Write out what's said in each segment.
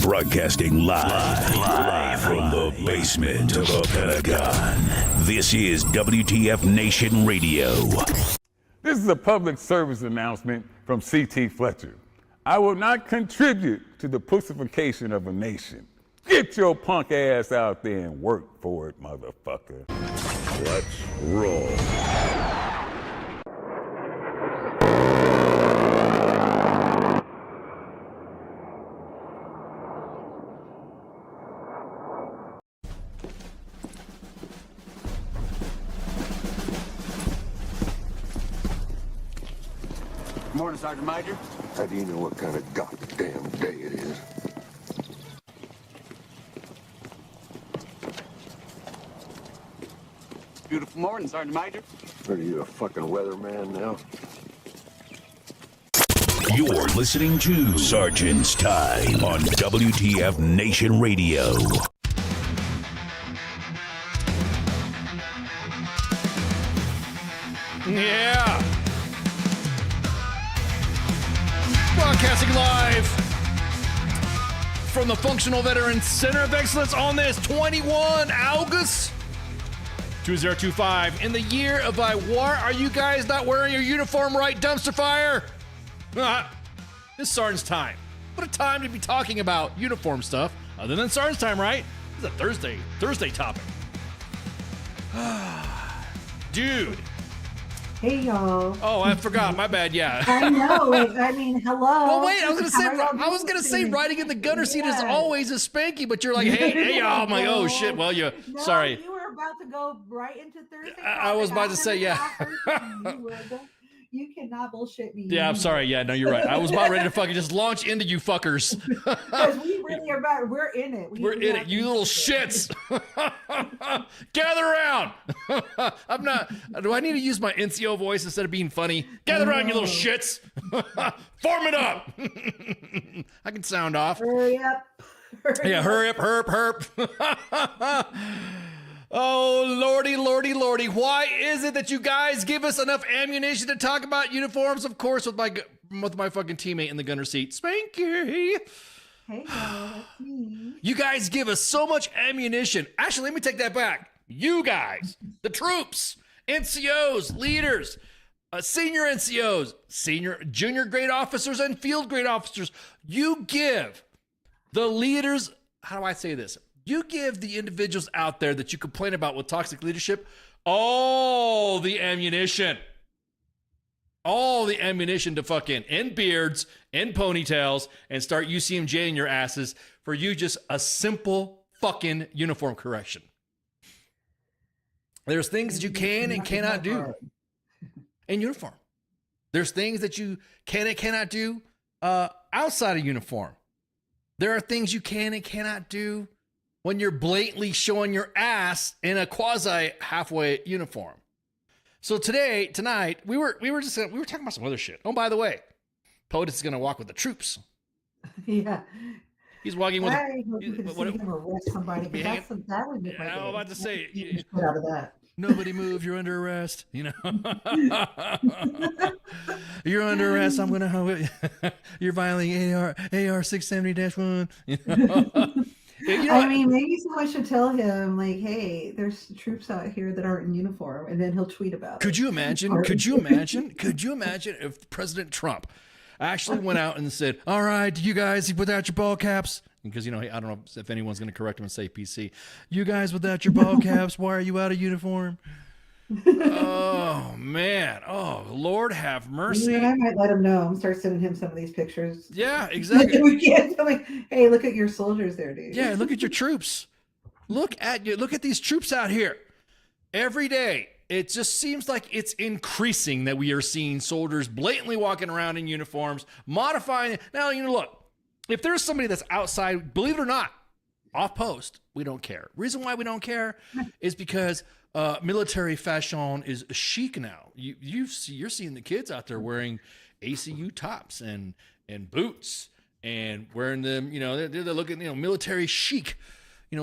Broadcasting live from the basement of the Pentagon. This is WTF Nation Radio. This is a public service announcement from C.T. Fletcher. I will not contribute to the pussification of a nation. Get your punk ass out there and work for it, motherfucker. Let's roll. Morning, Sergeant Major. How do you know what kind of goddamn day it is? Beautiful morning, Sergeant Major. Are you a fucking weatherman now? You're listening to Sergeant's Time on WTF Nation Radio. Yeah. Broadcasting live from the Functional Veterans Center of Excellence on this 21 August 2025 in the year of I war. Are you guys not wearing your uniform right, dumpster fire? This is Sarnts time. What a time to be talking about uniform stuff other than Sarnts time, right? This is a Thursday topic. Dude. Hey, y'all. Oh, I forgot. My bad. Yeah. I know. I mean, hello. Well, wait. I was gonna say, riding in the gunner seat is always a spanky, but you're like, hey, y'all. I'm like, oh shit. Well, sorry. You were about to go right into Thursday. I was about to say, yeah. You cannot bullshit me. Yeah, I'm sorry. Yeah, no, you're right. I was about ready to fucking just launch into you fuckers. Because we really are about. We're in it. We're in it. You little shits. Gather around. I'm not. Do I need to use my NCO voice instead of being funny? Gather around, you little shits. Form it up. I can sound off. Hurry up. Hurry up, herp. Oh, lordy. Why is it that you guys give us enough ammunition to talk about uniforms? Of course, with my fucking teammate in the gunner seat, Spanky. Hey, y'all, that's me. You guys give us so much ammunition. Actually, let me take that back. You guys, the troops, NCOs, leaders, senior NCOs, junior grade officers, and field grade officers. You give the leaders, how do I say this? You give the individuals out there that you complain about with toxic leadership all the ammunition to fucking end beards, end ponytails, and start UCMJ in your asses for you just a simple fucking uniform correction. There's things that you can and cannot do in uniform. There's things that you can and cannot do outside of uniform. There are things you can and cannot do when you're blatantly showing your ass in a quasi halfway uniform. So tonight, we were talking about some other shit. Oh, by the way, POTUS is gonna walk with the troops. Yeah. He's walking with. I hope you can see him arrest somebody. That would be I was about to say. Get out of that. Nobody move. You're under arrest. You know. You're under arrest. I'm gonna. You're violating AR 670-1. You know. I mean, maybe someone should tell him, like, hey, there's troops out here that aren't in uniform, and then he'll tweet about it. Could you imagine if President Trump actually went out and said, all right, you guys without your ball caps, because, I don't know if anyone's going to correct him and say PC, you guys without your ball caps, why are you out of uniform? Oh, man. Oh, Lord have mercy. I might let him know and start sending him some of these pictures. Yeah, exactly. We can't. Like, hey, look at your soldiers there, dude. Yeah, look at your troops. Look at these troops out here. Every day, it just seems like it's increasing that we are seeing soldiers blatantly walking around in uniforms, modifying it. Now, look, if there's somebody that's outside, believe it or not, off post, we don't care. Reason why we don't care is because military fashion is chic now. You're seeing the kids out there wearing ACU tops and boots and wearing them. They're looking military chic.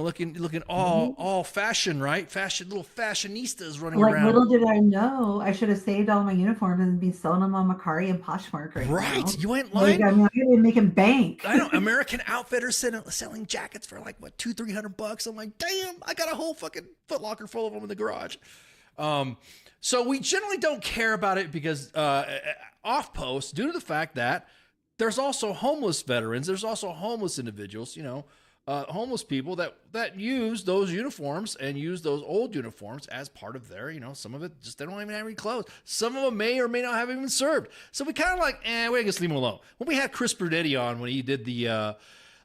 looking all fashion, right? Little fashionistas running Like, around. little did I know, I should have saved all my uniforms and be selling them on Macari and Poshmark right now. Right, you ain't Like, lying. I mean, I'm making bank. I know American Outfitters selling jackets for like what $200-300. I'm like, damn, I got a whole fucking Foot Locker full of them in the garage. So we generally don't care about it because off post, due to the fact that there's also homeless veterans, there's also homeless individuals, homeless people that use those uniforms and use those old uniforms as part of their, some of it just they don't even have any clothes. Some of them may or may not have even served. So we kind of like, we just leave them alone. When we had Chris Brunetti on when he did the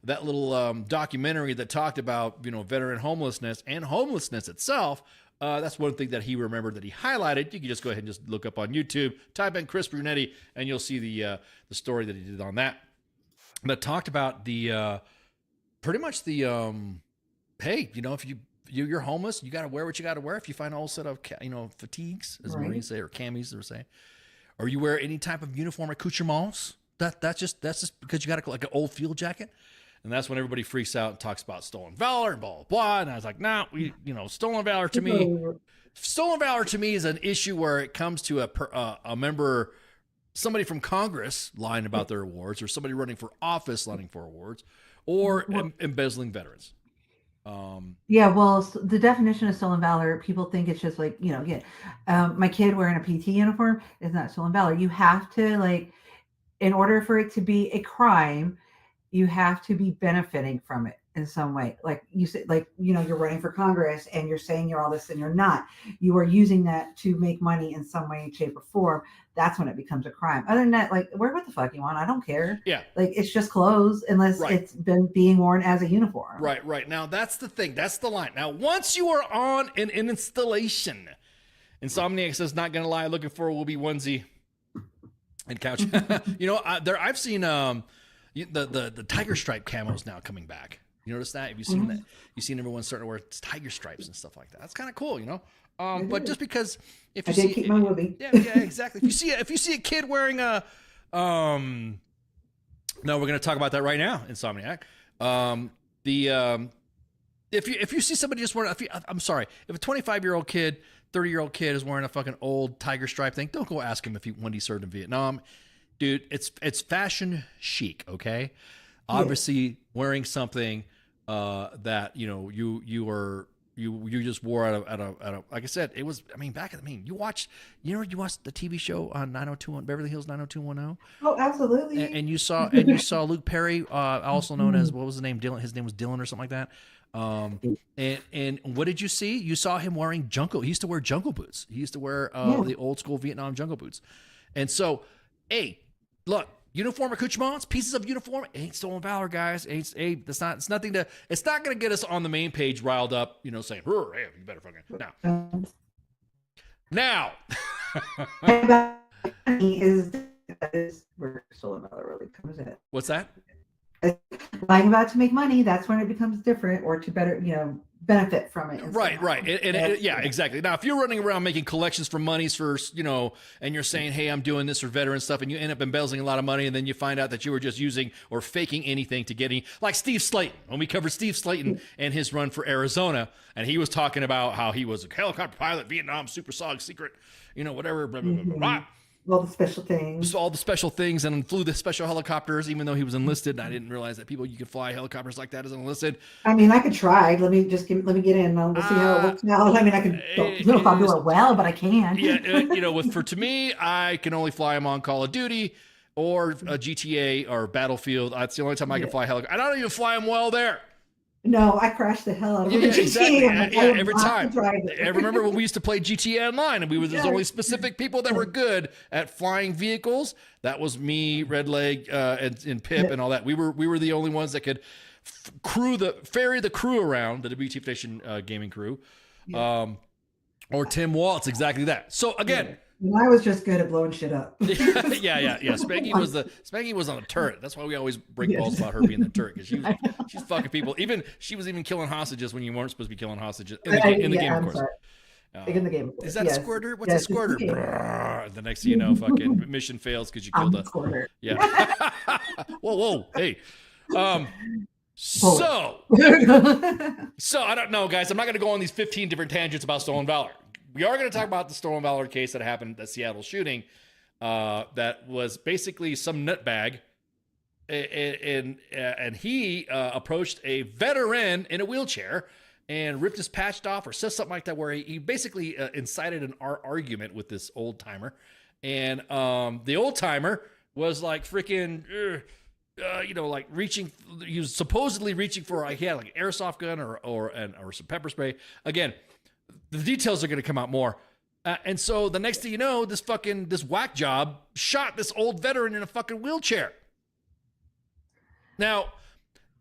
that little documentary that talked about veteran homelessness and homelessness itself. That's one thing that he remembered that he highlighted. You can just go ahead and just look up on YouTube, type in Chris Brunetti, and you'll see the story that he did on that. That talked about the pretty much the hey, if you're homeless, you got to wear what you got to wear. If you find a whole set of fatigues, as the Marines say, or camis, they were saying, or you wear any type of uniform accoutrements, that's just because you got like an old field jacket. And that's when everybody freaks out and talks about stolen valor and blah, blah, blah. And I was like, no, stolen valor to me is an issue where it comes to a member, somebody from Congress lying about their awards, or somebody running for office lying for awards, or embezzling veterans. Yeah, well, the definition of stolen valor, people think it's just like, my kid wearing a PT uniform is not stolen valor. You have to, in order for it to be a crime, you have to be benefiting from it in some way. Like you said, you're running for Congress and you're saying you're all this and you're not. You are using that to make money in some way, shape, or form. That's when it becomes a crime. Other than that, wear what the fuck you want. I don't care. Yeah. It's just clothes unless it's been being worn as a uniform. Right. Now, that's the thing. That's the line. Now, once you are on an installation, Insomniac says, not going to lie, looking for a Whoopi onesie and couch. I've seen... the tiger stripe camos now coming back. You notice that? Have you seen that? You've seen everyone starting to wear tiger stripes and stuff like that. That's kind of cool, But just because if you see, keep my Whoopi. Yeah, exactly. If you see a kid wearing a, no, we're gonna talk about that right now, Insomniac. If you see somebody just wearing, I'm sorry, if a 25-year-old kid, 30-year-old kid is wearing a fucking old tiger stripe thing, don't go ask him when he served in Vietnam. Dude, it's fashion chic, okay? Obviously, wearing something that you just wore at a like I said, it was. You watched the TV show on 90210 Beverly Hills 90210. Oh, absolutely. And you saw Luke Perry, also known as, what was the name? Dylan. His name was Dylan or something like that. And what did you see? You saw him wearing Jungle. He used to wear Jungle boots. He used to wear the old school Vietnam Jungle boots. And so, hey, look, uniform accoutrements, pieces of uniform, ain't stolen valor, guys. It's not going to get us on the main page riled up, saying, hey, you better fucking now. is where stolen valor really comes in. What's that? Lying about to make money, that's when it becomes different, or to better, benefit from it. Right. Yeah, exactly. Now, if you're running around making collections for monies for, and you're saying, hey, I'm doing this for veteran stuff, and you end up embezzling a lot of money, and then you find out that you were just using or faking anything to get any, like Steve Slayton, when we covered Steve Slayton and his run for Arizona, and he was talking about how he was a helicopter pilot, Vietnam, super secret, whatever, blah, blah, blah, blah. All the special things, and flew the special helicopters, even though he was enlisted. And I didn't realize that you could fly helicopters like that as enlisted. I could try. Let me get in. We'll see how it works out. I don't know if I'll do it well, but I can. Yeah, to me, I can only fly them on Call of Duty or a GTA or Battlefield. That's the only time I can fly helicopter. I don't even fly them well there. No, I crashed the hell out of it. Yeah, exactly. Every time. I remember when we used to play GTA Online, and there's only specific people that were good at flying vehicles. That was me, Redleg, and Pip, and all that. We were the only ones that could ferry the crew around, the W.T.F Nation gaming crew, or Tim Waltz, exactly that. So again. Yeah. I was just good at blowing shit up. Yeah. Spanky was on a turret. That's why we always break balls about her being the turret, because she's fucking people. She was even killing hostages when you weren't supposed to be killing hostages in the game, of course. In the game. Is that a squirter? What's a squirter? The next thing you know, fucking mission fails because you killed a squirter. Yeah. Whoa, hey. So I don't know, guys. I'm not going to go on these 15 different tangents about stolen valor. We are going to talk about the stolen valor case that happened, the Seattle shooting, that was basically some nutbag, and he approached a veteran in a wheelchair and ripped his patch off or says something like that, where he basically incited an argument with this old timer, and the old timer was like freaking. Like reaching, he was supposedly reaching for, he had like an airsoft gun or some pepper spray. Again, the details are going to come out more. And so the next thing you know, this whack job shot this old veteran in a fucking wheelchair. Now,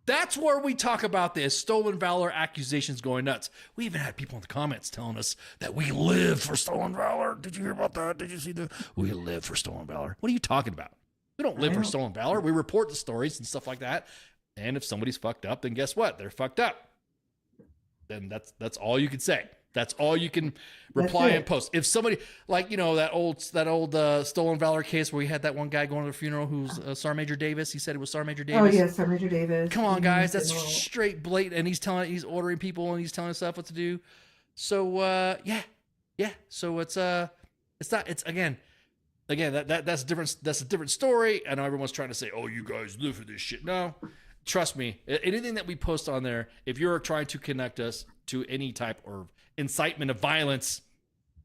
that's where we talk about this stolen valor accusations going nuts. We even had people in the comments telling us that we live for stolen valor. Did you hear about that? Did you see that? We live for stolen valor. What are you talking about? We don't live for stolen valor. We report the stories and stuff like that. And if somebody's fucked up, then guess what? They're fucked up. Then that's all you can say. That's all you can reply and post. If somebody, like, that old stolen valor case where we had that one guy going to the funeral who's Sergeant Major Davis. He said it was Sergeant Major Davis. Oh, yeah, Sergeant Major Davis. Come on, guys. That's straight blatant. And he's ordering people and he's telling stuff what to do. So, yeah. So it's that's different. That's a different story. I know everyone's trying to say, "Oh, you guys live for this shit." No, trust me. Anything that we post on there, if you're trying to connect us to any type of incitement of violence,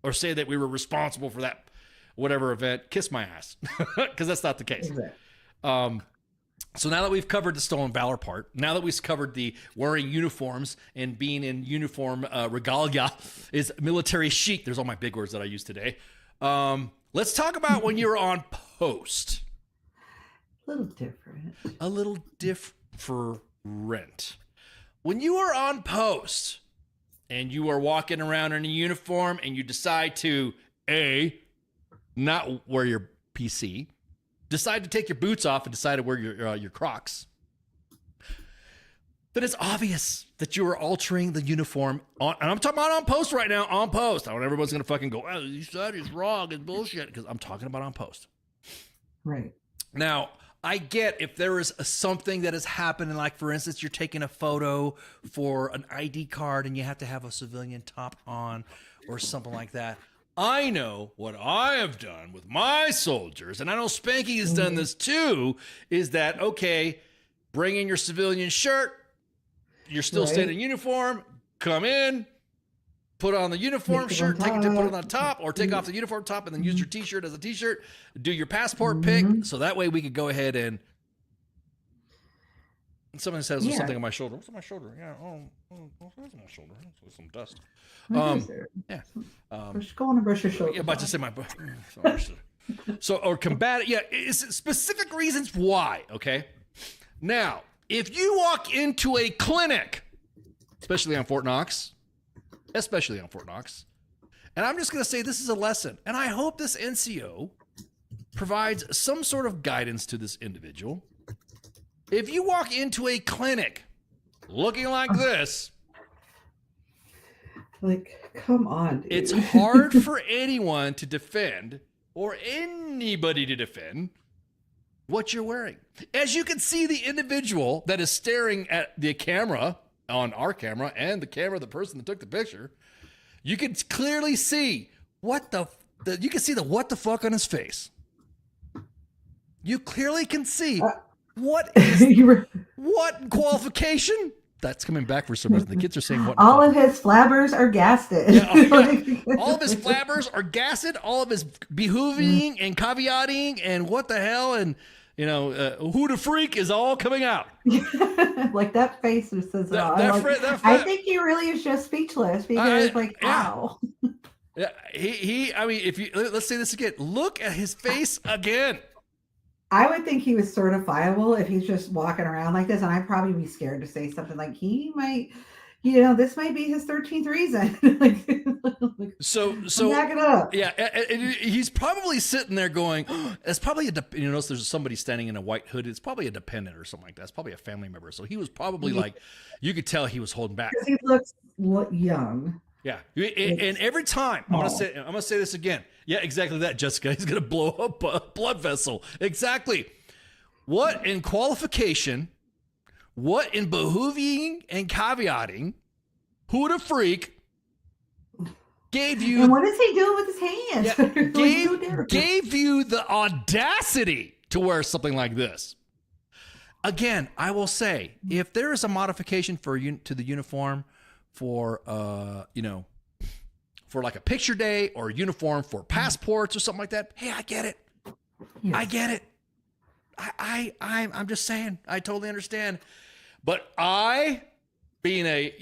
or say that we were responsible for that whatever event, kiss my ass, because that's not the case. So now that we've covered the stolen valor part, now that we've covered the wearing uniforms and being in uniform regalia is military chic. There's all my big words that I use today. Let's talk about when you're on post. A little different. When you are on post and you are walking around in a uniform and you decide to, not wear your PC, decide to take your boots off and decide to wear your Crocs, then it's obvious that you are altering the uniform. And I'm talking about on post right now, on post. I don't know, everyone's going to fucking go, you said it's wrong, it's bullshit, because I'm talking about on post. Right. Now, I get if there is something that has happened, like, for instance, you're taking a photo for an ID card and you have to have a civilian top on or something like that. I know what I have done with my soldiers, and I know Spanky has done this too, is that, okay, bring in your civilian shirt, you're still staying in uniform, come in, put on the uniform shirt, put it on the top, or take off the uniform top and then use your t-shirt as a t-shirt, do your passport pic, so that way we could go ahead and someone says there's something on my shoulder. What's on my shoulder? Yeah, what's on my shoulder? It's some dust. Just go on and brush your shoulder. Yeah, about to say my so, or combat it. Yeah, it's specific reasons why, okay? Now, if you walk into a clinic, especially on Fort Knox, and I'm just going to say this is a lesson, and I hope this NCO provides some sort of guidance to this individual. If you walk into a clinic looking like this, like, come on, dude. It's hard for anyone to defend, or anybody to defend, what you're wearing. As you can see, the individual that is staring at the camera, on our camera, and the camera of the person that took the picture, you can clearly see what the fuck on his face. You clearly can see what qualification. That's coming back for some reason. The kids are saying what? All of his flabbers are gassed. Yeah, all of his flabbers are gassed. All of his behooving and caveating and what the hell and who the freak is all coming out. Like that face says it all. I think he really is just speechless because wow. Yeah, I mean, let's say this again. Look at his face again. I would think he was certifiable if he's just walking around like this, and I'd probably be scared to say something like he might, this might be his 13th reason. so back it up. Yeah, and he's probably sitting there going, "It's probably notice there's somebody standing in a white hood. It's probably a dependent or something like that. It's probably a family member." So he was probably like, you could tell he was holding back. Because he looks young. Yeah, and every time I'm gonna say this again. Yeah, exactly that, Jessica. He's gonna blow up a blood vessel. Exactly. What in qualification What in behooving and caveating, who the freak gave you... And what is he doing with his hands? Yeah, gave you the audacity to wear something like this? Again, I will say, if there is a modification to the uniform for, for like a picture day or a uniform for passports or something like that, hey, I get it. Yes. I get it. I'm just saying, I totally understand. But I, being a,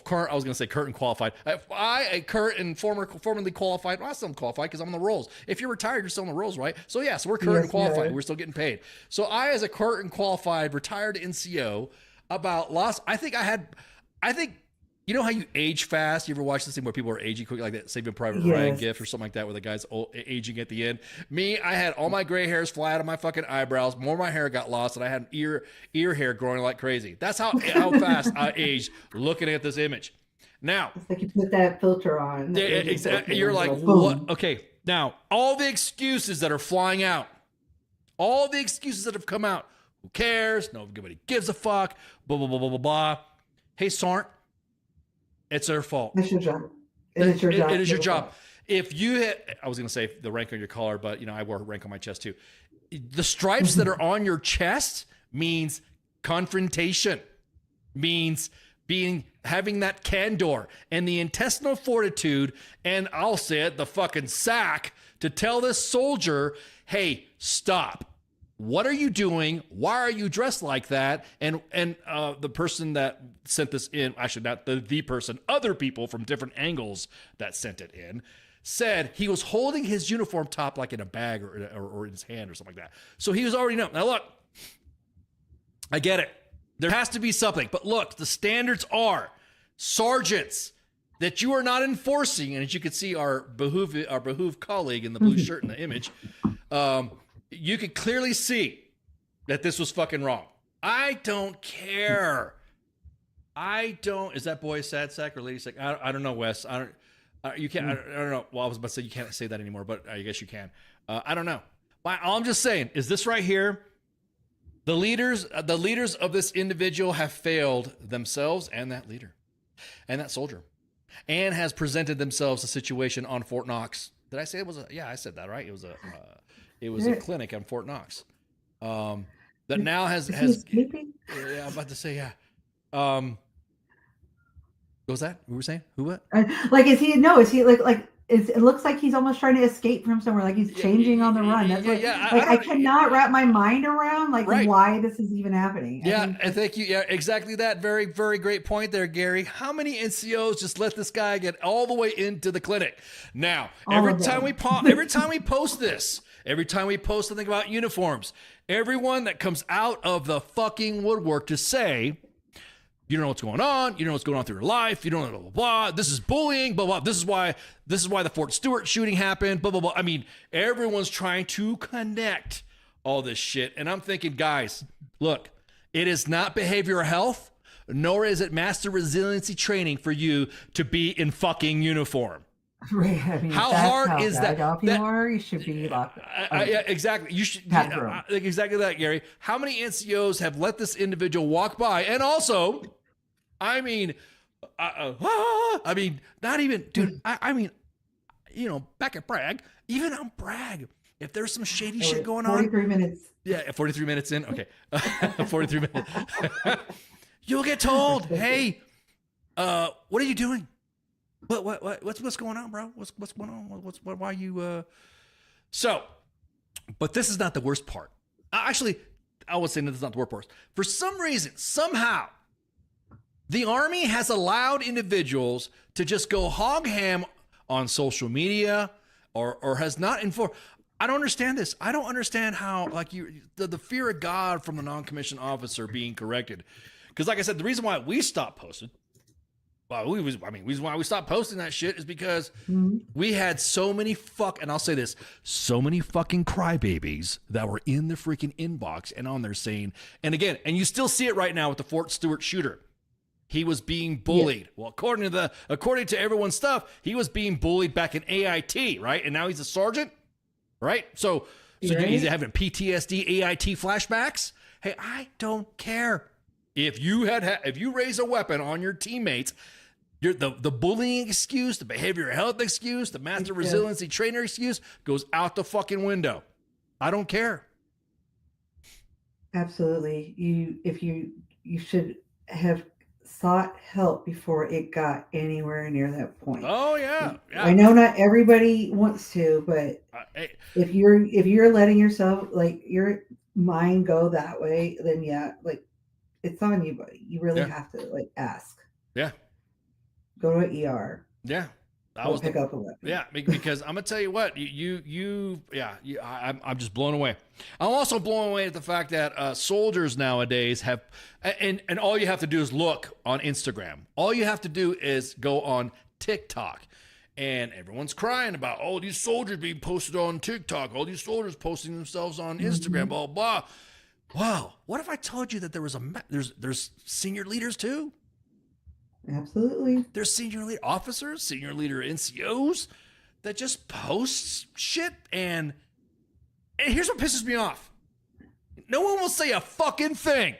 current, I was going to say current qualified. A current and formerly qualified. Well, I still am qualified because I'm on the rolls. If you're retired, you're still on the rolls, right? So so we're current and qualified. We're still getting paid. So I, as a current and qualified retired NCO, I think, you know how you age fast? You ever watch this thing where people are aging quick, like that Saving Private Ryan gif or something like that, where the guy's aging at the end? Me, I had all my gray hairs fly out of my fucking eyebrows. More of my hair got lost, and I had ear hair growing like crazy. That's how fast I aged looking at this image. Now, it's like you put that filter on. Exactly. You're like, what? Okay. Now, all the excuses that are flying out, all the excuses that have come out. Who cares? Nobody gives a fuck. Blah blah blah blah blah blah. Hey, Sarnt. It's their fault. It's your job. It is your job. It is your job. If you hit, I was going to say the rank on your collar, but I wore a rank on my chest too. The stripes that are on your chest means confrontation, means having that candor and the intestinal fortitude, and I'll say it, the fucking sack to tell this soldier, hey, stop. What are you doing? Why are you dressed like that? And the person that sent this in, actually not the person, other people from different angles that sent it in, said he was holding his uniform top like in a bag or in his hand or something like that. So he was already known. Now look, I get it. There has to be something. But look, the standards are sergeants that you are not enforcing. And as you can see, our behooved colleague in the blue shirt in the image, you could clearly see that this was fucking wrong. I don't care. Is that boy a sad sack or lady sack? I don't know, Wes. You can't, I don't know. Well, I was about to say you can't say that anymore, but I guess you can. I don't know. All I'm just saying is this right here. The leaders of this individual have failed themselves and that leader and that soldier, and has presented themselves a situation on Fort Knox. Did I say it was I said that, right? It was a clinic on Fort Knox that now has. Sleeping? Yeah, I'm about to say what was that? We were saying who? What? Is he like? It looks like he's almost trying to escape from somewhere. Like he's changing on the run. That's I cannot wrap my mind around why this is even happening. And thank you. Yeah, exactly that. Very, very great point there, Gary. How many NCOs just let this guy get all the way into the clinic? Now, every time we post this, every time we post something about uniforms, everyone that comes out of the fucking woodwork to say, you don't know what's going on. You don't know what's going on through your life. You don't know blah, blah, blah. This is bullying, blah, blah. This is why the Fort Stewart shooting happened, blah, blah, blah. I mean, everyone's trying to connect all this shit. And I'm thinking, guys, look, it is not behavioral health, nor is it master resiliency training for you to be in fucking uniform. Right. I mean, how hard is that? You should be locked up. Yeah, exactly. You should exactly that, Gary. How many NCOs have let this individual walk by? And also, I mean, not even, dude. I mean, back at Bragg, even on Bragg, if there's some shady shit going 43 on. 43 minutes. Yeah, 43 minutes in. Okay, 43 minutes. You'll get told, hey, what are you doing? What's going on, bro? What's going on? Why are you? So, but this is not the worst part. Actually, I would say that this is not the worst part. For some reason, somehow, the Army has allowed individuals to just go hog ham on social media, or has not informed. I don't understand this. I don't understand how the fear of God from the non-commissioned officer being corrected. Because, like I said, the reason why we stopped posting. Well, the reason why we stopped posting that shit is because we had so many so many fucking crybabies that were in the freaking inbox and on there saying, and again, and you still see it right now with the Fort Stewart shooter. He was being bullied. Yeah. Well, according to everyone's stuff, he was being bullied back in AIT, right? And now he's a sergeant, right? So he's having PTSD, AIT flashbacks. Hey, I don't care. If you raise a weapon on your teammates, the bullying excuse, the behavioral health excuse, the master resiliency trainer excuse goes out the fucking window. I don't care. Absolutely. You should have sought help before it got anywhere near that point. Oh yeah. I know not everybody wants to, but if you're letting yourself, like, your mind go that way, then it's on you, buddy. You really have to, like, ask. Yeah. Go to an ER. Yeah. Pick up a weapon. Yeah, because I'm gonna tell you what, I'm just blown away. I'm also blown away at the fact that soldiers nowadays have, and all you have to do is look on Instagram. All you have to do is go on TikTok, and everyone's crying about, oh, these soldiers being posted on TikTok, all these soldiers posting themselves on Instagram, blah blah. Wow, what if I told you that there's senior leaders too? Absolutely. There's senior leader officers, senior leader NCOs that just posts shit. And here's what pisses me off. No one will say a fucking thing.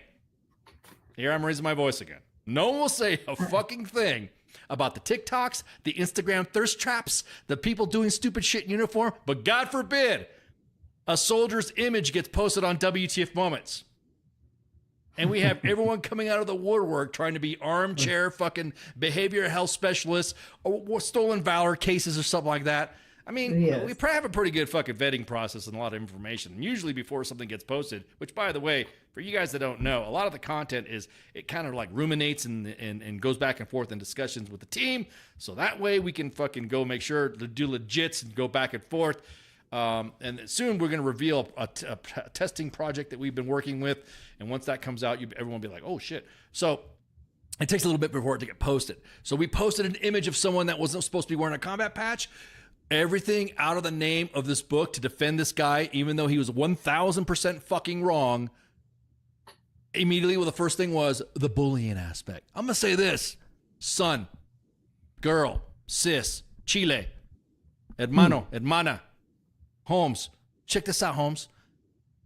Here I'm raising my voice again. No one will say a fucking thing about the TikToks, the Instagram thirst traps, the people doing stupid shit in uniform. But God forbid a soldier's image gets posted on WTF Moments. And we have everyone coming out of the woodwork trying to be armchair fucking behavioral health specialists or stolen valor cases or something like that. I mean, we probably have a pretty good fucking vetting process and a lot of information. And usually before something gets posted, which, by the way, for you guys that don't know, a lot of the content it kind of like ruminates and goes back and forth in discussions with the team. So that way we can fucking go make sure to do legits and go back and forth. And soon we're going to reveal a testing project that we've been working with. And once that comes out, everyone will be like, oh, shit. So it takes a little bit before it to get posted. So we posted an image of someone that wasn't supposed to be wearing a combat patch. Everything out of the name of this book to defend this guy, even though he was 1,000% fucking wrong. Immediately, the first thing was the bullying aspect. I'm going to say this. Son, girl, sis, chile, hermano, hermana. Holmes, check this out, Holmes.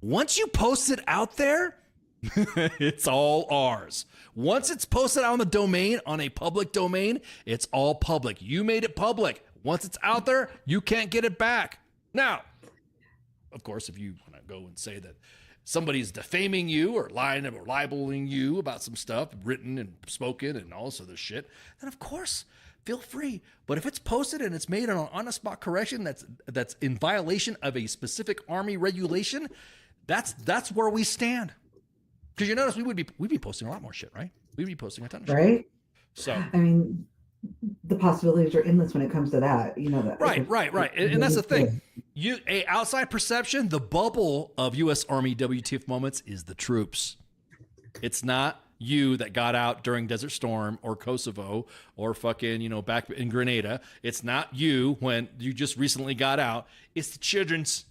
Once you post it out there, it's all ours. Once it's posted on the domain, on a public domain, it's all public. You made it public. Once it's out there, you can't get it back. Now, of course, if you want to go and say that somebody's defaming you or lying or libeling you about some stuff written and spoken and all this other shit, then of course, feel free. But if it's posted and it's made on a spot correction that's in violation of a specific Army regulation, that's where we stand. Because you notice we'd be posting a lot more shit, right? We'd be posting a ton of shit. Right. So I mean, the possibilities are endless when it comes to that. You know that. Right. And that's the thing. A outside perception, the bubble of U.S. Army WTF Moments is the troops. It's not you that got out during Desert Storm or Kosovo or fucking, back in Grenada. It's not you when you just recently got out. It's the children's.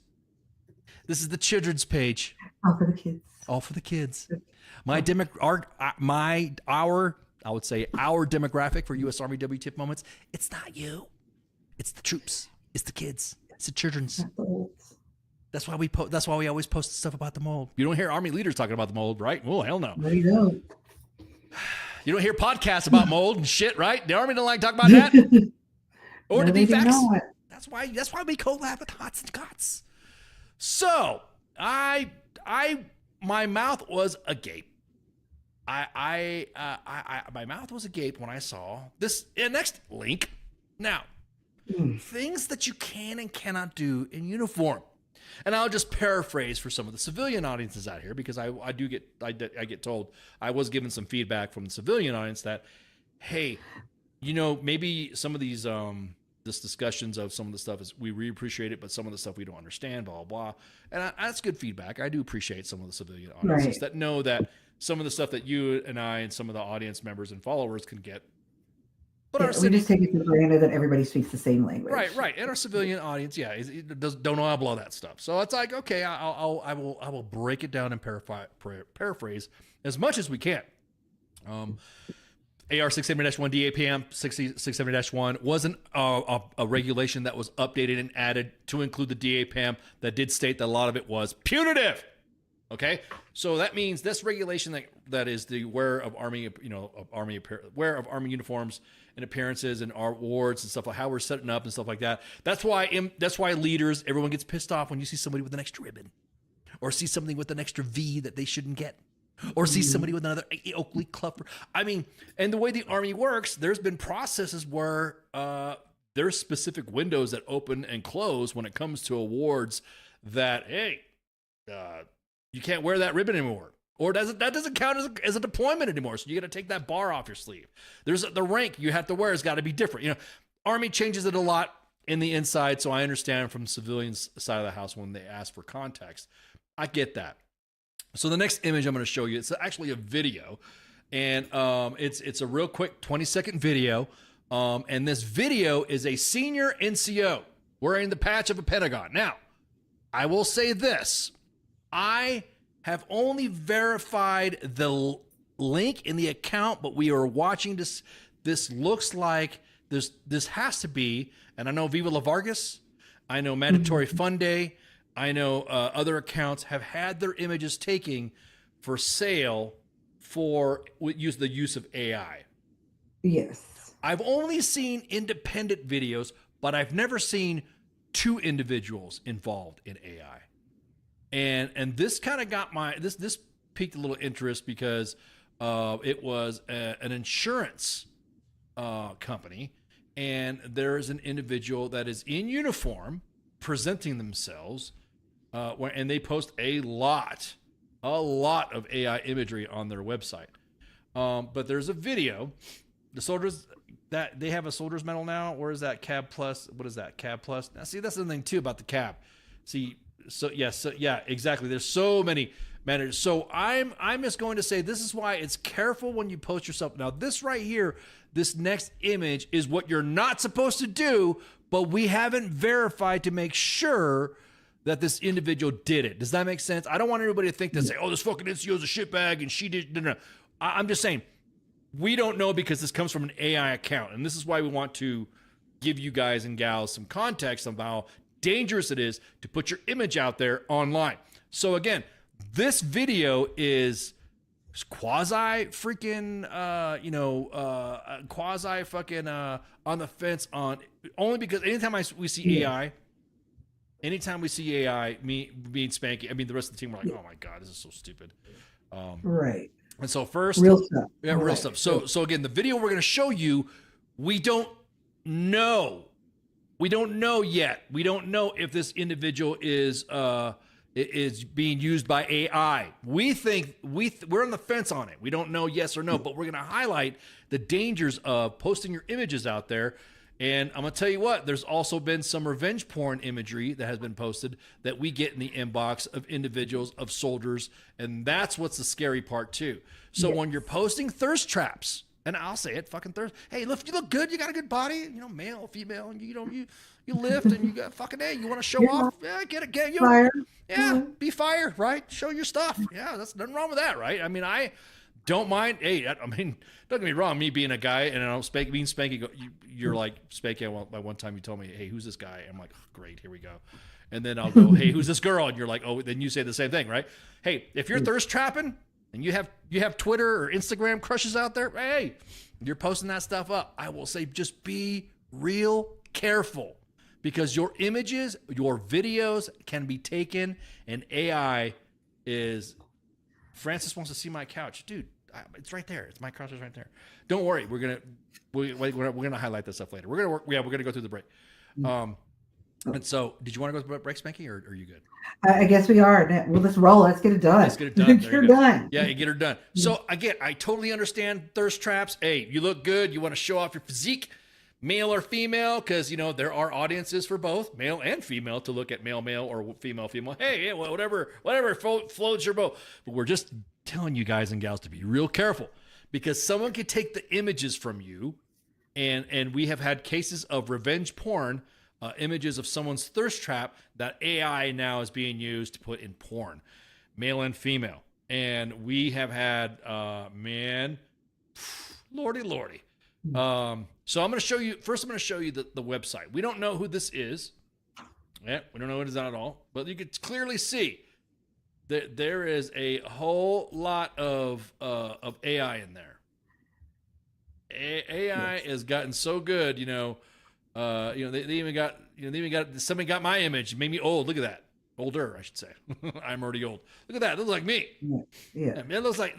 This is the children's page. All for the kids. All for the kids. I would say our demographic for U.S. Army WTF Moments, it's not you. It's the troops. It's the kids. It's the children's. That's why we always post stuff about the mold. You don't hear Army leaders talking about the mold, right? Oh, hell no. No, you don't. You don't hear podcasts about mold and shit, right? The Army don't like talking about that. Or the defects. That's why we collab with Hots and Cots. So my mouth was agape. My mouth was agape when I saw this next link. Now, things that you can and cannot do in uniform. And I'll just paraphrase for some of the civilian audiences out here, because I get told, I was given some feedback from the civilian audience that, hey, maybe some of these this discussions of some of the stuff is we really appreciate it, but some of the stuff we don't understand, blah, blah, blah. And that's good feedback. I do appreciate some of the civilian audiences that know that some of the stuff that you and I and some of the audience members and followers can get. But we just take it for granted that everybody speaks the same language. Right. And our civilian audience, don't know all that stuff. So it's like, okay, I will break it down and paraphrase as much as we can. AR 670-1 DAPM 670-1 wasn't a regulation that was updated and added to include the DAPM that did state that a lot of it was punitive. Okay, so that means this regulation that is the wear of army uniforms and appearances and our awards and stuff like how we're setting up and stuff like that. That's why leaders, everyone gets pissed off when you see somebody with an extra ribbon, or see something with an extra V that they shouldn't get, or see somebody with another Oakley club. I mean, and the way the Army works, there's been processes where there's specific windows that open and close when it comes to awards. That you can't wear that ribbon anymore, or that doesn't count as a deployment anymore. So you got to take that bar off your sleeve. There's the rank you have to wear has got to be different. You know, Army changes it a lot in the inside, so I understand from the civilians' side of the house when they ask for context. I get that. So the next image I'm going to show you, it's actually a video, and it's a real quick 20-second video, and this video is a senior NCO wearing the patch of a Pentagon. Now, I will say this. I have only verified the link in the account, but we are watching this. This looks like this has to be, and I know Viva La Vargas, I know Mandatory Fund Day, I know other accounts have had their images taken for sale for the use of AI. Yes. I've only seen independent videos, but I've never seen two individuals involved in AI. And this kind of got this piqued a little interest because it was an insurance company, and there is an individual that is in uniform presenting themselves, and they post a lot of AI imagery on their website. But there's a video. The soldiers that they have a soldier's medal now. Where is that? Cab Plus. What is that? Cab Plus. Now, see, that's the thing too about the cab. See. So yeah, exactly. There's so many managers. So I'm just going to say this is why it's careful when you post yourself. Now this right here, this next image is what you're not supposed to do, but we haven't verified to make sure that this individual did it. Does that make sense? I don't want everybody to think that say, oh, this fucking NCO's a shitbag and she did. No. I'm just saying we don't know because this comes from an AI account, and this is why we want to give you guys and gals some context on how dangerous it is to put your image out there online. So again, this video is quasi freaking quasi fucking on the fence on only because anytime we see AI, me being Spanky, I mean the rest of the team were like, oh my god, this is so stupid. Right. And so first, real stuff. Yeah, real stuff. So again, the video we're going to show you, we don't know. We don't know yet. We don't know if this individual is being used by AI. We think we're on the fence on it. We don't know yes or no, but we're going to highlight the dangers of posting your images out there. And I'm going to tell you what, there's also been some revenge porn imagery that has been posted that we get in the inbox of individuals, of soldiers, and that's what's the scary part too. So when you're posting thirst traps, and I'll say it, fucking thirst. Hey, look, you look good. You got a good body. You know, male, female, and you lift, and you got fucking. Hey, you want to show off? Yeah, get you. Fire. Yeah, be fire, right? Show your stuff. Yeah, that's nothing wrong with that, right? I mean, I don't mind. Hey, I mean, don't get me wrong. Me being a guy and I don't being Spanky, you're like Spanky. By one time you told me, hey, who's this guy? I'm like, oh, great, here we go. And then I'll go, hey, who's this girl? And you're like, oh, then you say the same thing, right? Hey, if you're thirst trapping and you have Twitter or Instagram crushes out there, hey, you're posting that stuff up. I will say just be real careful because your images, your videos can be taken, and AI is. Francis wants to see my couch, dude. It's right there. It's my couch is right there. Don't worry. We're gonna highlight this stuff later. We're gonna go through the break. And so, did you want to go to the break, Spanky, or are you good? I guess we are. We'll just roll. Let's get it done. Let's get it done. You're done. Yeah, you get her done. So again, I totally understand thirst traps. Hey, you look good. You want to show off your physique, male or female, because there are audiences for both, male and female, to look at male or female. Hey, yeah, whatever floats your boat. But we're just telling you guys and gals to be real careful because someone can take the images from you, and we have had cases of revenge porn. Images of someone's thirst trap that AI now is being used to put in porn, male and female. And we have had, lordy. So I'm going to show you, first I'm going to show you the website. We don't know who this is. Yeah, we don't know who it is at all, but you can clearly see There is a whole lot of AI in there. AI has gotten so good, they even got somebody got my image, made me old. Look at that. Older, I should say. I'm already old. Look at that. It looks like me. Yeah. I mean, that looks like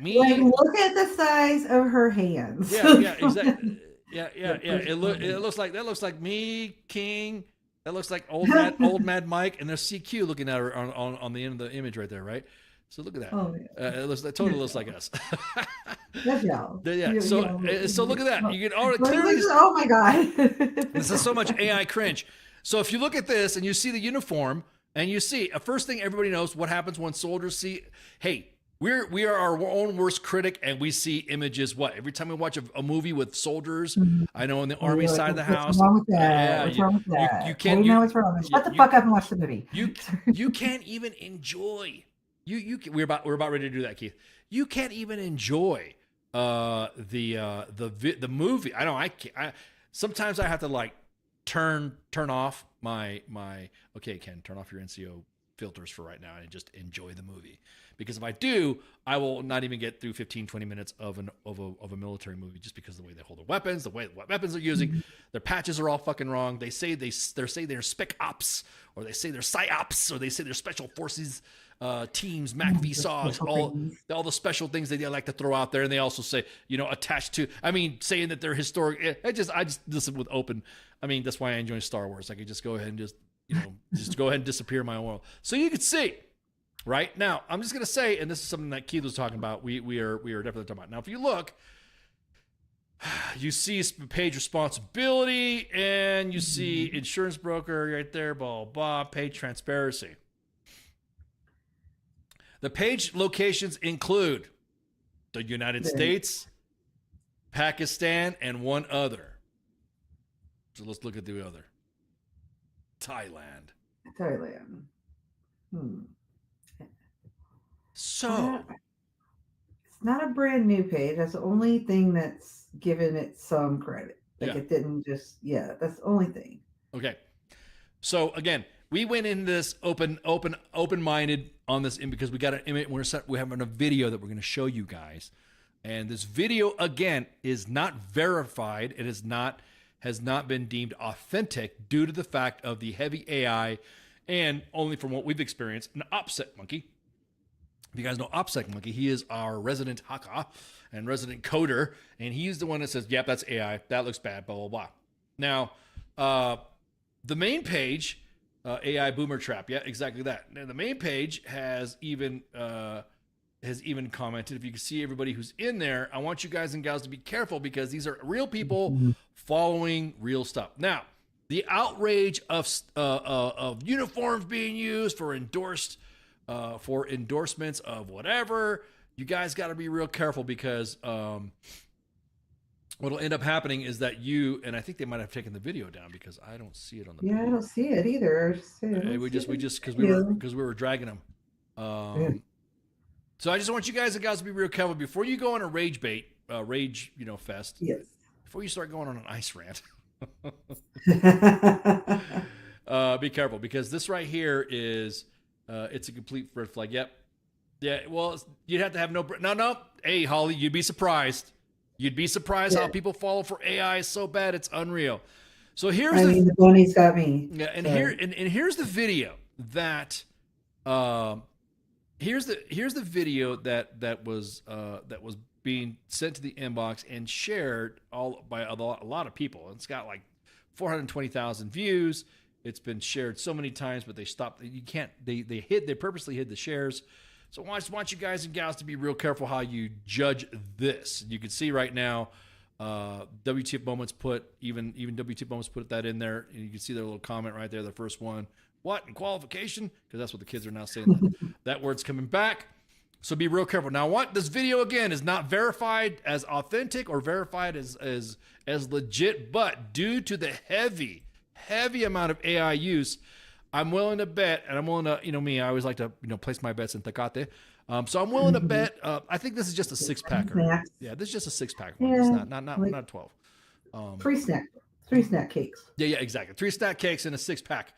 me. Like, look at the size of her hands. Yeah, exactly. Yeah. It looks like me, King. That looks like old Mad Mike, and there's CQ looking at her on the end of the image right there, right? So look at that. Oh, yeah. It totally looks like us. That's y'all. Yeah. So look at that. You get all clearly. Oh my god. This is so much AI cringe. So if you look at this and you see the uniform and you see first thing everybody knows what happens when soldiers see, hey, we are our own worst critic, and we see images. What every time we watch a movie with soldiers, I know on the army side of the house. What's wrong with that? What's wrong with that? You can't know what's wrong. Shut the fuck up and watch the movie. You can't even enjoy. We're about ready to do that, Keith. You can't even enjoy the movie. I can't. Sometimes I have to like turn off my okay, Ken, turn off your NCO filters for right now and just enjoy the movie, because if I do, I will not even get through 15-20 minutes of a military movie, just because of the way they hold their weapons, what weapons they're using. Their patches are all fucking wrong. They say they're spec ops, or they say they're psyops, or they say they're special forces teams, MACV SOGs, all the special things that they like to throw out there. And they also say, attached to, saying that they're historic. I just listen with open. That's why I enjoy Star Wars. I could just go ahead and just go ahead and disappear my own world. So you can see right now, I'm just going to say, and this is something that Keith was talking about. We are definitely talking about. Now, if you look, you see page responsibility, and you see insurance broker right there, blah, blah, blah, page transparency. The page locations include the United States, Pakistan, and one other. So let's look at the other. Thailand. So it's not a brand new page. That's the only thing that's given it some credit. It didn't just that's the only thing. Okay. So again, we went in this open-minded on this because we got an image. We're having a video that we're going to show you guys, and this video again is not verified. It has not been deemed authentic due to the fact of the heavy AI, and only from what we've experienced, an OPSEC monkey. If you guys know OPSEC monkey, he is our resident hacker and resident coder, and he's the one that says, "Yep, that's AI. That looks bad." Blah blah blah. Now, the main page. AI boomer trap. Yeah, exactly that. Now, the main page has even commented. If you can see everybody who's in there, I want you guys and gals to be careful, because these are real people following real stuff. Now, the outrage of uniforms being used for endorsements of whatever, you guys got to be real careful, because what'll end up happening is that and I think they might have taken the video down, because I don't see it on the video. I don't see it either. Because we were dragging them. So I just want you guys and gals to be real careful before you go on a rage fest. Yes. Before you start going on an ice rant. Be careful, because this right here is it's a complete red flag. Yep. Yeah. Well, you'd have to have no. Hey, Holly, you'd be surprised. You'd be surprised how people fall for AI so bad, it's unreal. So here's the bunny's got me. Yeah, and here's the video that here's the video that was being sent to the inbox and shared by a lot of people. It's got like 420,000 views. It's been shared so many times, but they stopped. You can't. They purposely hid the shares. So I just want you guys and gals to be real careful how you judge this. You can see right now, W.T.F Moments even W.T.F Moments put that in there, and you can see their little comment right there, the first one. What in qualification? Because that's what the kids are now saying. That word's coming back. So be real careful. Now, this video again is not verified as authentic or verified as legit, but due to the heavy amount of AI use, I'm willing to bet, and I'm willing to, me, I always like to, place my bets in Tecate. So I'm willing to bet, I think this is just a 6-packer. Yeah, this is just a 6-pack one. Yeah, it's not 12. 3 snack cakes. Yeah, exactly. 3 snack cakes and a 6-pack.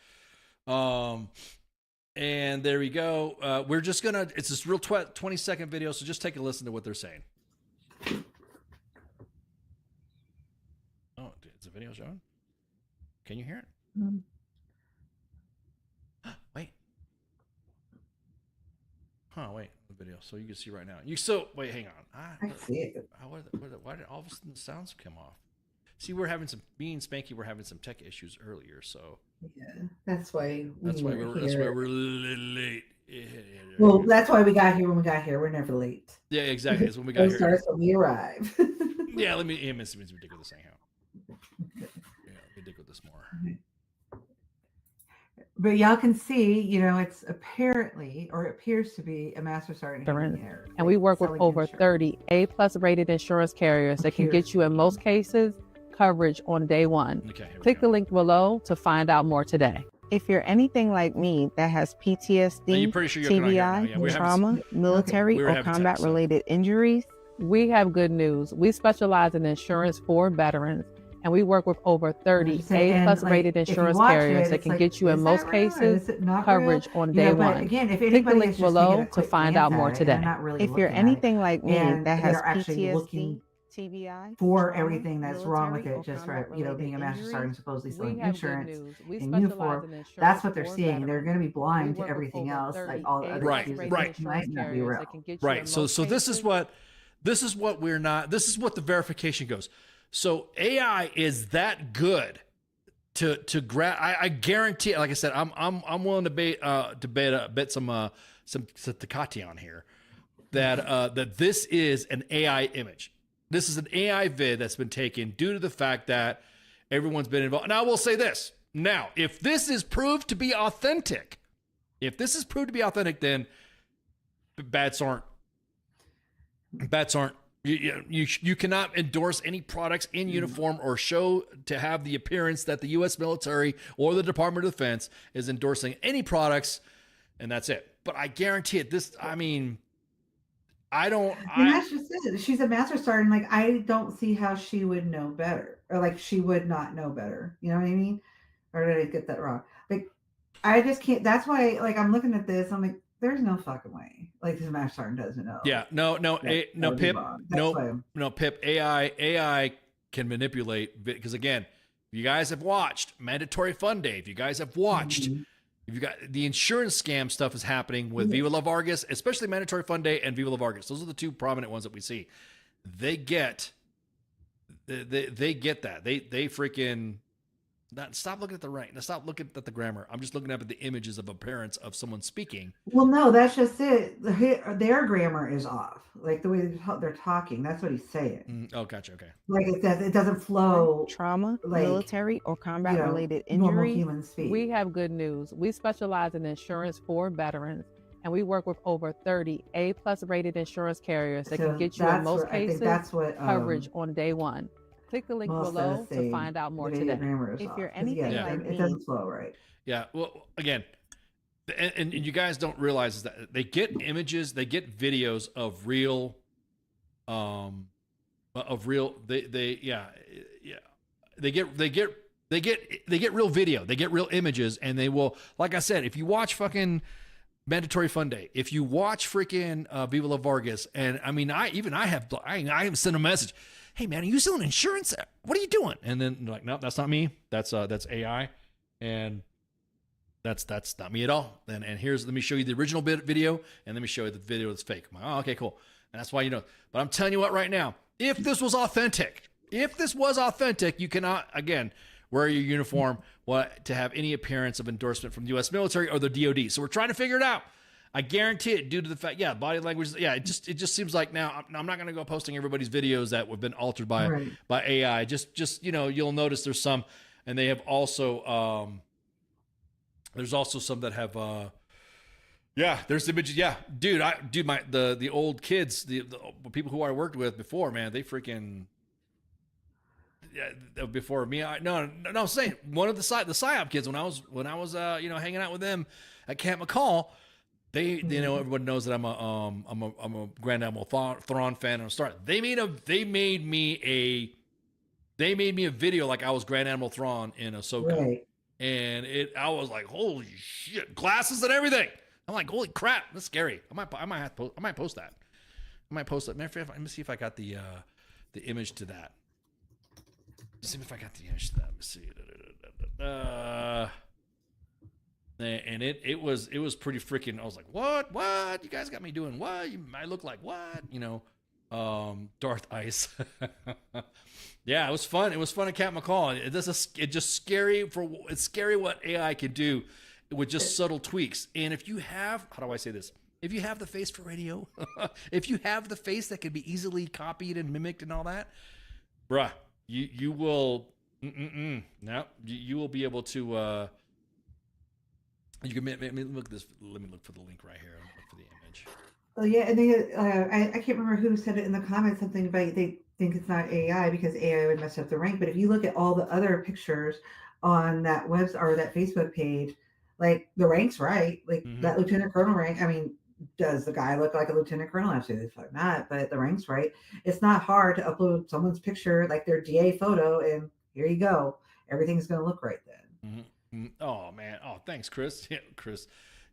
And And there we go. We're just gonna. It's this real 20-second video, so just take a listen to what they're saying. Oh, is the video showing? Can you hear it? Wait. Wait. The video, so you can see right now. You still wait. Hang on. I see it. Why did all of a sudden the sounds come off? See, we're having some. Me and Spanky were having some tech issues earlier, so. Yeah, that's why we're late. Well, that's why we got here when we got here. We're never late. Yeah, exactly. That's when we got here. Starts when we arrive. Yeah, let me dig with this anyhow. Yeah, let me dig with this more. But y'all can see, it's apparently, or it appears to be, a master sergeant. And we work with over 30 A+ rated insurance carriers that can get you, in most cases, coverage on day one. Okay, click the link below to find out more today. If you're anything like me that has PTSD, TBI, trauma, military, or combat-related injuries, we have good news. We specialize in insurance for veterans, and we work with over 30 A+ rated insurance carriers that can get you, in most cases, coverage on day one. Again, click the link below to find out more today. If you're anything like me that has PTSD, TBI, for everything that's wrong with it, just for being a master sergeant, supposedly selling insurance in uniform, that's what they're seeing. They're going to be blind to everything else, like all the other right. might not be real. Right. So this is what we're not. This is what the verification goes. So AI is that good to grab. I guarantee. Like I said, I'm willing to bet some Tecate on here that this is an AI image. This is an AI vid that's been taken due to the fact that everyone's been involved. And I will say this. Now, if this is proved to be authentic, then bats aren't. You cannot endorse any products in uniform or show to have the appearance that the U.S. military or the Department of Defense is endorsing any products, and that's it. But I guarantee it. That's just it. She's a master sergeant. Like, I don't see how she would know better, or like she would not know better. You know what I mean? Or did I get that wrong? Like, I just can't. That's why, like, I'm looking at this. I'm like, there's no fucking way. Like, this master sergeant doesn't know. Yeah, no, Pip. AI can manipulate, because again, if you guys have watched Mandatory Fund Day, if you guys have watched. If you got the insurance scam stuff is happening with Viva La Vargas, especially Mandatory Fund Day and Viva La Vargas. Those are the two prominent ones that we see. They get that. They freaking stop looking at the rank. Stop looking at the grammar. I'm just looking up at the images of appearance of someone speaking. Well, no, that's just it. Their grammar is off. Like the way they're talking. That's what he's saying. Oh, gotcha. Okay. Like it doesn't flow. Trauma, like, military, or combat-related injuries. Human speak. We have good news. We specialize in insurance for veterans, and we work with over 30 A+ rated insurance carriers that can get you, in most cases, coverage on day one. Click the link below to find out more today. If you're anything like me, it doesn't flow right. Yeah. Well, again, and you guys don't realize is that they get images, they get videos of real, they get real video, they get real images, and they will, like I said, if you watch fucking Mandatory Fund Day, if you watch freaking Viva La Vargas, and I mean, I have sent a message. Hey man, are you selling insurance? What are you doing? And then like, no, that's not me. That's AI, and that's not me at all. And let me show you the original video, and let me show you the video that's fake. I'm like, oh, okay, cool. And that's why you know. But I'm telling you what, right now, if this was authentic, you cannot again wear your uniform to have any appearance of endorsement from the U.S. military or the DoD. So we're trying to figure it out. I guarantee it, due to the fact, body language, it just seems like now I'm not going to go posting everybody's videos that have been altered by AI. Just you'll notice there's some, and they have also there's also some that have there's images. Yeah, dude, the old kids, the people who I worked with before, man, they freaking before me. I'm saying one of the PSYOP kids when I was hanging out with them at Camp McCall. They everyone knows that I'm a Grand Admiral Thrawn fan and I'm starting. They made me a video like I was Grand Admiral Thrawn in Ahsoka, and I was like, holy shit, glasses and everything. I'm like, holy crap, that's scary. I might post that. Let me see if I got the image to that. Let's see if I got the image to that. Let's see. And it was pretty freaking. I was like, what? You guys got me doing what? I look like what? Darth Ice. Yeah, it was fun. It was fun at Cat McCall. It's scary what AI can do with just subtle tweaks. And if you have, how do I say this? If you have the face for radio, if you have the face that can be easily copied and mimicked and all that, bruh, you will, you will be able to. You can let me look this. Let me look for the link right here. Look for the image. Oh yeah, and they, I can't remember who said it in the comments. Something about they think it's not AI because AI would mess up the rank. But if you look at all the other pictures on that or that Facebook page, like the rank's right. Like that lieutenant colonel rank. I mean, does the guy look like a lieutenant colonel? Absolutely fuck not. But the rank's right. It's not hard to upload someone's picture, like their GA photo, and here you go. Everything's going to look right then. Oh man. Oh, thanks, Chris. Yeah, Chris,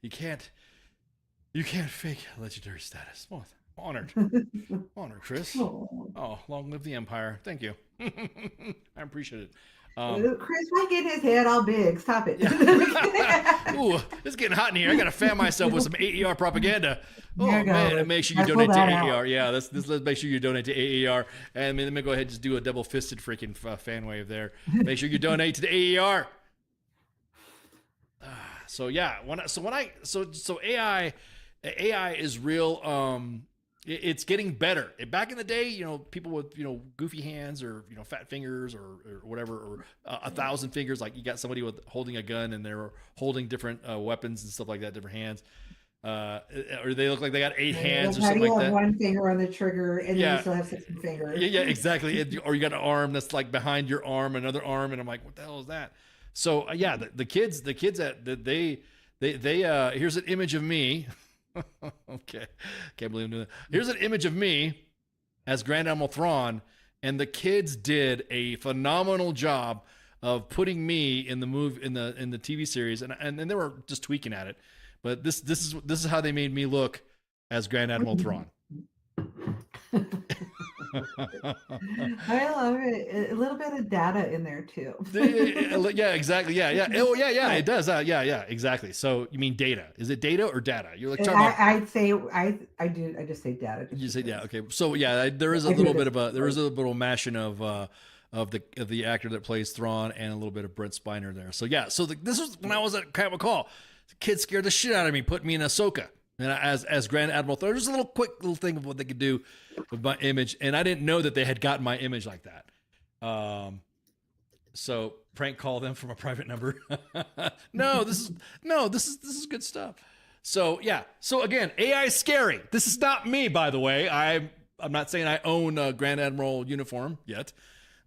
you can't fake legendary status. Oh, honored. Honored, Chris. Oh, long live the Empire. Thank you. I appreciate it. Chris, why get his head all big? Stop it. Yeah. Ooh, it's getting hot in here. I got to fan myself with some AER propaganda. Oh, man. And make sure you donate to AER. Yeah, let's make sure you donate to AER. And let me go ahead and just do a double-fisted freaking fan wave there. Make sure you donate to the AER. So, yeah. So AI is real. It's getting better. Back in the day, people with, goofy hands or, fat fingers or whatever, or 1,000 fingers, like you got somebody holding a gun and they're holding different weapons and stuff like that, different hands. Or they look like they got 8 hands or something like that. You have one finger on the trigger and then you still have 6 fingers. Yeah, exactly. Or you got an arm that's like behind your arm, another arm. And I'm like, what the hell is that? So the kids they here's an image of me. Okay, can't believe I'm doing that. Here's an image of me as Grand Admiral Thrawn, and the kids did a phenomenal job of putting me in the in the TV series, and they were just tweaking at it. But this is how they made me look as Grand Admiral Thrawn. I love it. A little bit of data in there too. Yeah, exactly. Yeah. Oh, yeah. It does. Yeah, exactly. So you mean data? Is it data or data? You're like talking about... I'd say I just say data. You say yeah. Okay. So yeah, there is a little bit of a little mashing of the actor that plays Thrawn and a little bit of Brent Spiner there. So yeah. So this was when I was at Cat McCall. The kids scared the shit out of me, put me in Ahsoka. And as Grand Admiral Thrawn, there's a quick little thing of what they could do with my image, and I didn't know that they had gotten my image like that. So prank call them from a private number. No, this is good stuff. So yeah. So again, AI is scary. This is not me, by the way. I'm not saying I own a Grand Admiral uniform yet,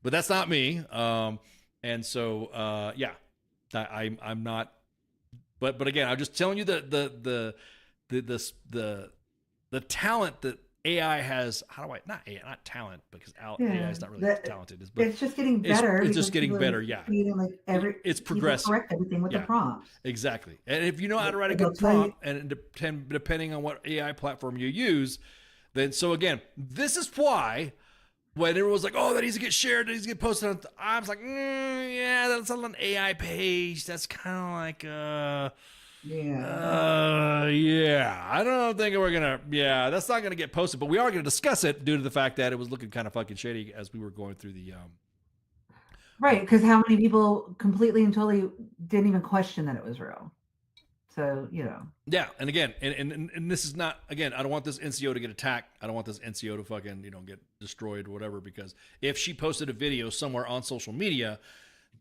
but that's not me. And so yeah, I'm not. But again, I'm just telling you the talent that AI has. How do I not talent, because AI is not really talented. But it's just getting better. It's just getting better. Yeah, it's progressive. Correct everything with the prompts. Exactly. And if you know how to write a good prompt, and depending on what AI platform you use, then so again, this is why when everyone was like, "Oh, that needs to get shared, that needs to get posted," I was like, "Yeah, that's on an AI page. That's kind of like yeah, I don't think we're gonna. Yeah, that's not gonna get posted, but we are gonna discuss it due to the fact that it was looking kind of fucking shady as we were going through the Right, because how many people completely and totally didn't even question that it was real. So Yeah, and again, and this is not, again, I don't want this NCO to get attacked. I don't want this NCO to fucking get destroyed or whatever, because if she posted a video somewhere on social media,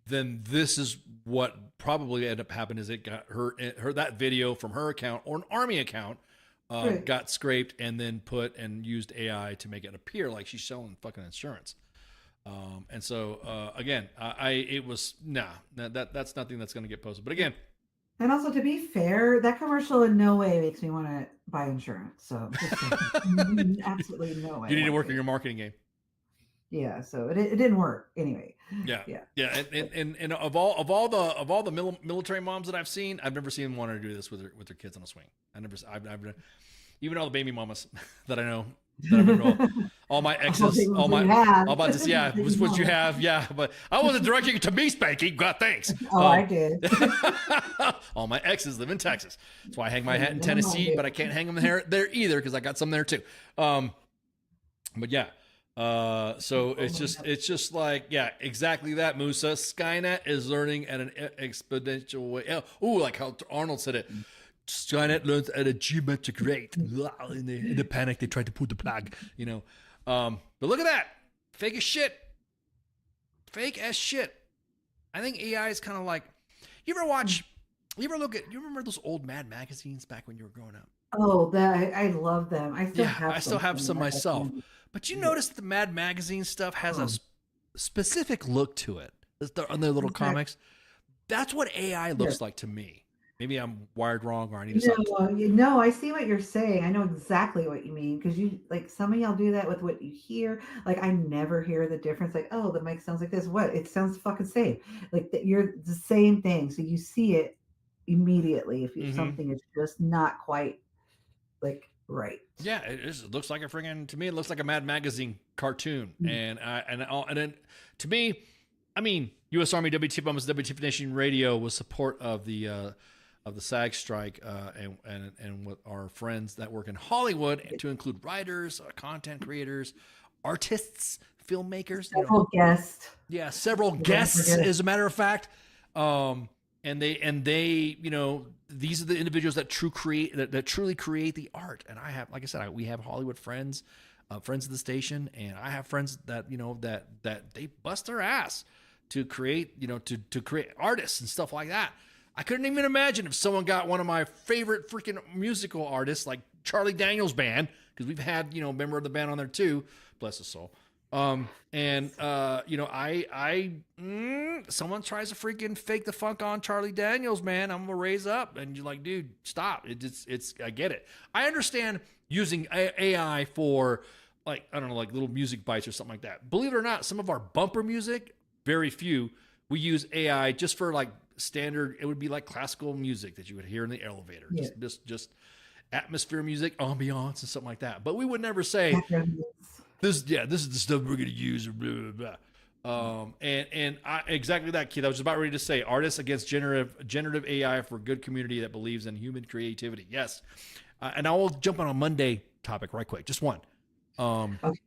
then this is what probably ended up happening. Is it got her that video from her account or an Army account got scraped and then put and used AI to make it appear like she's selling fucking insurance. And so again, that's nothing that's going to get posted. But again, and also to be fair, that commercial in no way makes me want to buy insurance. So absolutely no way. You need to work on your marketing game. Yeah, so it didn't work anyway. Yeah. And of all the military moms that I've seen, I've never seen them want to do this with their kids on a swing. I've even all the baby mamas that I know. All my exes, all about this, yeah, was what you have, yeah. But I wasn't directing it to me, Spanky. God, thanks. I did. All my exes live in Texas. That's why I hang my hat in Tennessee, but I can't hang them there either because I got some there too. But yeah. So it's just like, yeah, exactly that, Musa. Skynet is learning at an exponential way. Oh, like how Arnold said it. Skynet learns at a geometric rate. In the panic, they tried to pull the plug, But look at that. Fake as shit. Fake as shit. I think AI is kind of like, you remember those old Mad magazines back when you were growing up? Oh, I love them. I still have some myself. But you notice the Mad magazine stuff has a specific look to it on their little comics. That's what AI looks like to me. Maybe I'm wired wrong, or I need to. No, I see what you're saying. I know exactly what you mean because some of y'all do that with what you hear. Like I never hear the difference. Like, oh, the mic sounds like this. What? It sounds fucking same. Like you're the same thing. So you see it immediately if something is just not quite like right. Yeah, it looks like to me it looks like a Mad magazine cartoon, and then to me, I mean, U.S. Army W.T.F. W.T.F. Nation Radio was support of the SAG strike and with our friends that work in Hollywood, to include writers, content creators, artists, filmmakers, several guests. Yeah, several guests, as a matter of fact. And they, these are the individuals that truly create the art. And I have, like I said, we have Hollywood friends of the station, and I have friends that that they bust their ass to create, to create artists and stuff like that. I couldn't even imagine if someone got one of my favorite freaking musical artists like Charlie Daniels Band, because we've had, member of the band on there too, bless his soul. Someone tries to freaking fake the funk on Charlie Daniels, man, I'm gonna raise up. And you're like, dude, stop. It's I get it. I understand using AI for like, I don't know, like little music bites or something like that. Believe it or not, some of our bumper music, very few, we use AI just for like standard. It would be like classical music that you would hear in the elevator. Yeah. Just atmosphere music, ambiance and something like that. But we would never say this is the stuff we're gonna use, or blah blah blah. Exactly that, kid. I was about ready to say, artists against generative AI for a good community that believes in human creativity. Yes, and I will jump on a Monday topic right quick, just one. Okay.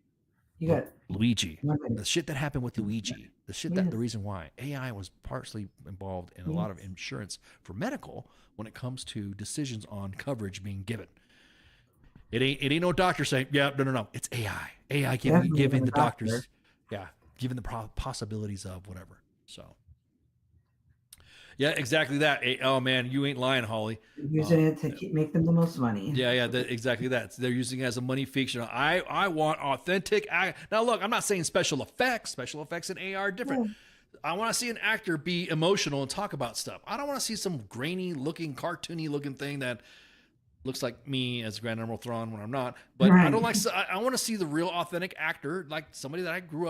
You got Luigi. The shit that happened with Luigi. The reason why AI was partially involved in a lot of insurance for medical when it comes to decisions on coverage being given. It ain't no doctor saying, yeah, no. It's AI. AI giving the doctors, giving the possibilities of whatever. So, yeah, exactly that. Oh man, you ain't lying, Holly. Using it to make them the most money. Yeah, exactly that. They're using it as a money fiction. I want authentic. Now look, I'm not saying special effects. Special effects and AI are different. Yeah. I want to see an actor be emotional and talk about stuff. I don't want to see some grainy looking, cartoony looking thing that looks like me as Grand Admiral Thrawn when I'm not. But right. I don't like. I want to see the real, authentic actor, like somebody that I grew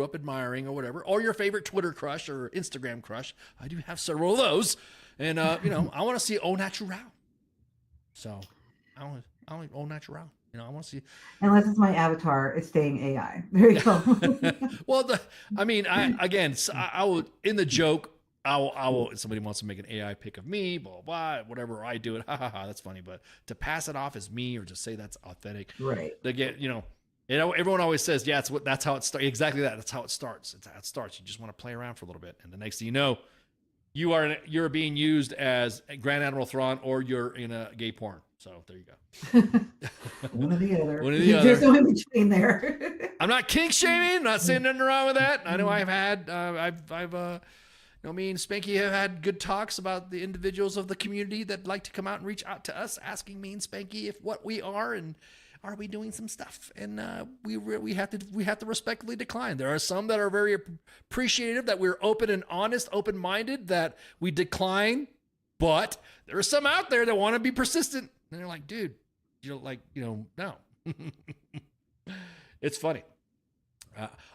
up admiring or whatever, or your favorite Twitter crush or Instagram crush. I do have several of those, and I want to see au naturel. So I want au naturel. I want to see. Unless it's my avatar, it's staying AI. There you go. Well, I will in the joke. I will. If somebody wants to make an AI pic of me, blah, blah, blah, whatever, I do it. Ha ha ha. That's funny. But to pass it off as me or just say that's authentic, right? Again, everyone always says, yeah, that's how it starts. Exactly that. That's how it starts. It's how it starts. You just want to play around for a little bit, and the next thing you know, you're being used as Grand Admiral Thrawn, or you're in a gay porn. So there you go. One or the other. There's no in between there. I'm not kink shaming. I'm not saying nothing wrong with that. I know I've me and Spanky have had good talks about the individuals of the community that like to come out and reach out to us, asking me and Spanky if what we are and are we doing some stuff, and we have to respectfully decline. There are some that are very appreciative that we're open and honest, open-minded, that we decline, but there are some out there that want to be persistent, and they're like, dude, no. It's funny.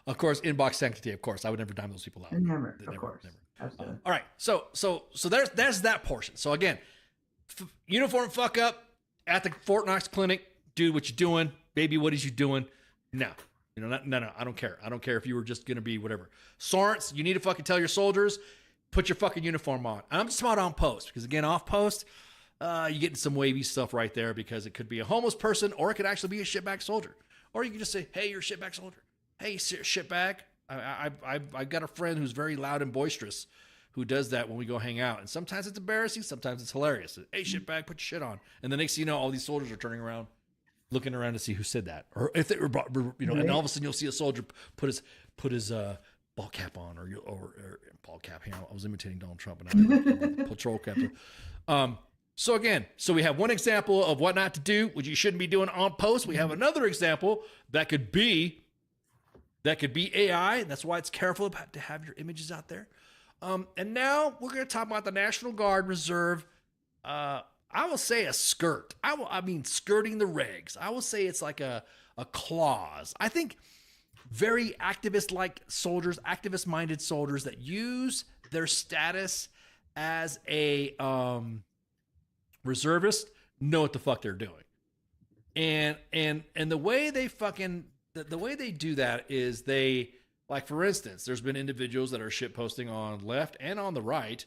Of course, inbox sanctity. Of course, I would never dime those people out. Never, of course. Absolutely. All right. So there's that portion. So again, uniform fuck up at the Fort Knox clinic, dude. What you doing, baby? What is you doing? No. No. I don't care. I don't care if you were just gonna be whatever. Sarnts, you need to fucking tell your soldiers, put your fucking uniform on. I'm just talking on post because again, off post, you get some wavy stuff right there because it could be a homeless person or it could actually be a shitbag soldier. Or you can just say, hey, you're a shitbag soldier. Hey, shitbag. I've got a friend who's very loud and boisterous who does that when we go hang out. And sometimes it's embarrassing. Sometimes it's hilarious. Hey, shitbag, put your shit on. And the next thing you know, all these soldiers are turning around, looking around to see who said that. Or if they were, and all of a sudden you'll see a soldier put his ball cap on or ball cap. Here, I was imitating Donald Trump and patrol cap. So we have one example of what not to do, which you shouldn't be doing on post. We have another example that could be AI. That's why it's careful to have your images out there. And now we're going to talk about the National Guard Reserve. I will say a skirt. I mean, skirting the regs. I will say it's like a clause. I think very activist-like soldiers, activist-minded soldiers that use their status as a reservist know what the fuck they're doing. And the way they fucking the way they do that is they, like, for instance, there's been individuals that are shit posting on left and on the right,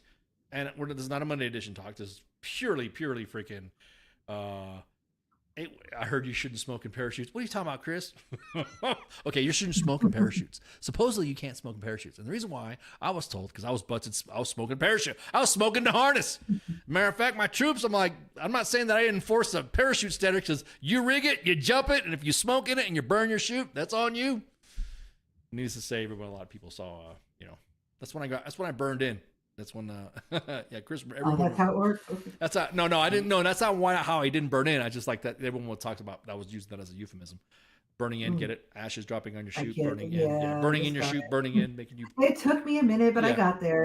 and this is not a Monday edition talk. This is purely freaking I heard you shouldn't smoke in parachutes. What are you talking about, Chris? Okay, you shouldn't smoke in parachutes. Supposedly you can't smoke in parachutes. And the reason why I was told, because I was smoking parachute. I was smoking the harness. Matter of fact, my troops, I'm not saying that I didn't enforce a parachute standard because you rig it, you jump it, and if you smoke in it and you burn your chute, that's on you. Needless to say, a lot of people saw, that's when I burned in. That's when, yeah, Chris. That's how it works. That's how, no, I didn't know. That's not how I didn't burn in. I just like that everyone talked about. I was using that as a euphemism. Burning in, get it? Ashes dropping on your chute, burning in, burning in your chute, burning in, making you. It took me a minute, but I got there.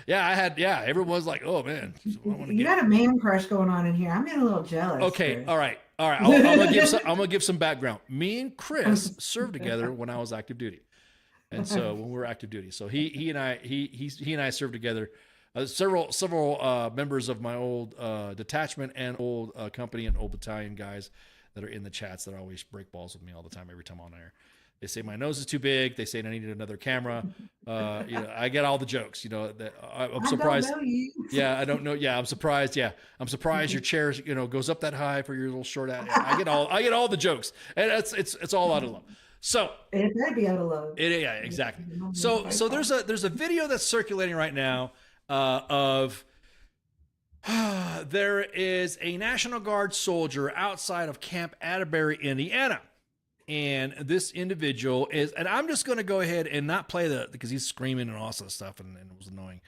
Yeah. Everyone was like, "Oh man, you got a man crush going on in here." I'm getting a little jealous. Okay, Chris. All right. I'm gonna give some background. Me and Chris served together when I was active duty. And so when we were active duty, so he and I served together. Several members of my old detachment and old company and old battalion guys that are in the chats that always break balls with me all the time. Every time I'm on air, they say my nose is too big. They say I need another camera. I get all the jokes. That I'm surprised. I don't know you. Yeah, I don't know. Yeah, I'm surprised. Yeah, I'm surprised your chair goes up that high for your little short ass. I get all the jokes, and it's all out of love. So it might be out of love. Yeah, exactly. So there's a video that's circulating right now of there is a National Guard soldier outside of Camp Atterbury, Indiana, and this individual is, and I'm just going to go ahead and not play because he's screaming and all that stuff, and it was annoying.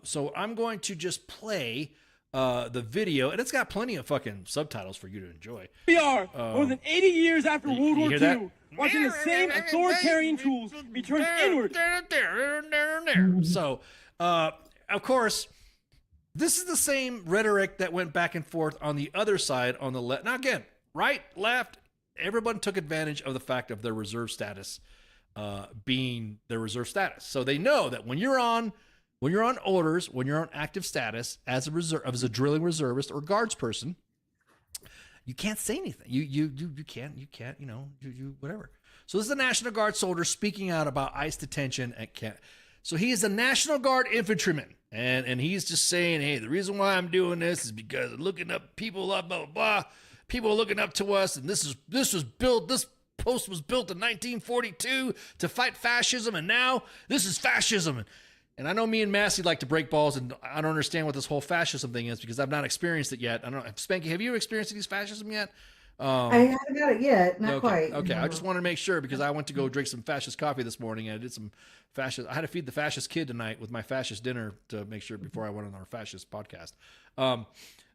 So I'm going to just play the video, and it's got plenty of fucking subtitles for you to enjoy. We are more than 80 years after World War II, watching the same authoritarian tools be turned inward. So, of course, this is the same rhetoric that went back and forth on the other side on the left. Now, again, right, left, everyone took advantage of the fact of their reserve status being their reserve status. So they know that when you're on orders, when you're on active status as a drilling reservist or guards person, you can't say anything. You can't, whatever. So this is a National Guard soldier speaking out about ICE detention at Camp. So he is a National Guard infantryman, and he's just saying, hey, the reason why I'm doing this is because I'm looking up people, blah, blah, blah. People are looking up to us, and this post was built in 1942 to fight fascism, and now this is fascism. And I know me and Massey like to break balls, and I don't understand what this whole fascism thing is because I've not experienced it yet. I don't know. Spanky, have you experienced any fascism yet? I haven't got it yet. Not quite. Okay. I just wanted to make sure because I went to go drink some fascist coffee this morning and I did some fascist. I had to feed the fascist kid tonight with my fascist dinner to make sure before I went on our fascist podcast.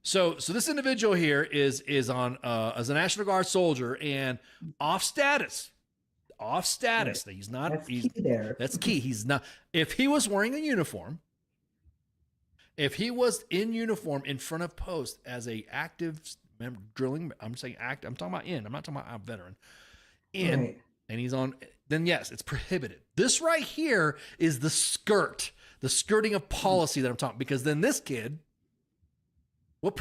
So this individual here is on as a National Guard soldier and off status. Right. He's not. That's key there. That's key. He's not. If he was wearing a uniform, if he was in uniform in front of post as a active member drilling, I'm saying act. I'm talking about in. I'm not talking about out veteran. In. Right. and he's on, then yes, it's prohibited. This right here is the skirting of policy that I'm talking, because then this kid, what,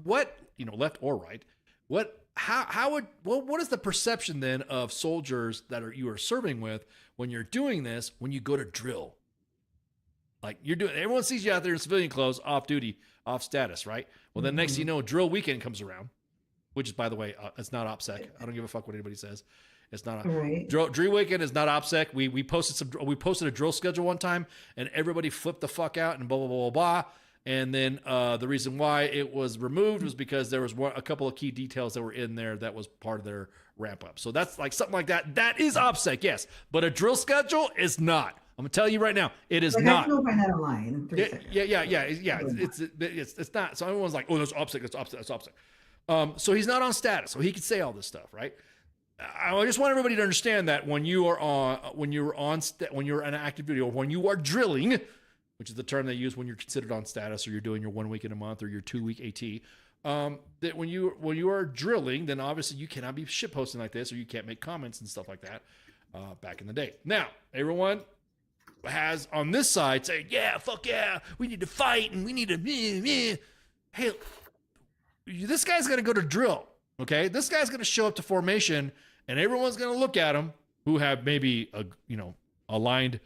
left or right, what is the perception then of soldiers that you are serving with when you're doing this, when you go to drill? Like everyone sees you out there in civilian clothes, off duty, off status, right? Well, then next thing you know, drill weekend comes around, which is, by the way, it's not OPSEC. I don't give a fuck what anybody says. It's not drill weekend is not OPSEC. We posted a drill schedule one time, and everybody flipped the fuck out and blah blah blah blah blah. And then the reason why it was removed was because there was a couple of key details that were in there that was part of their ramp up. So that's like something like that. That is OPSEC, yes, but a drill schedule is not. I'm gonna tell you right now, it is not. I can go find that online in 3 seconds. Yeah. It's not. So everyone's like, oh, that's OPSEC. That's OPSEC. So he's not on status, so he can say all this stuff, right? I just want everybody to understand that when you're on active duty, or when you are drilling, which is the term they use when you're considered on status, or you're doing your 1 week in a month, or your 2 week AT, that when you are drilling, then obviously you cannot be shit posting like this, or you can't make comments and stuff like that. Back in the day, now everyone has on this side saying, yeah, fuck yeah, we need to fight and we need to, hey, this guy's gonna go to drill, okay? This guy's gonna show up to formation, and everyone's gonna look at him who have maybe a aligned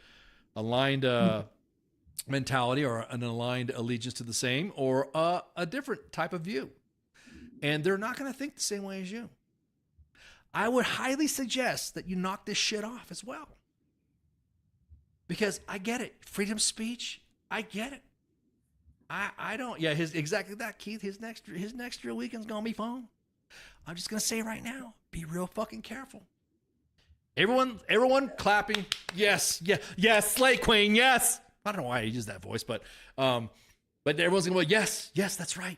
mentality, or an aligned allegiance to the same, or a different type of view, and they're not gonna think the same way as you. I would highly suggest that you knock this shit off as well. Because I get it. Freedom of speech, I get it. I don't. Yeah, exactly that, Keith. His next drill weekend's gonna be fun. I'm just gonna say right now, be real fucking careful. Everyone clapping. Yes, Slay Queen, yes. I don't know why I use that voice, but everyone's gonna go, yes, that's right.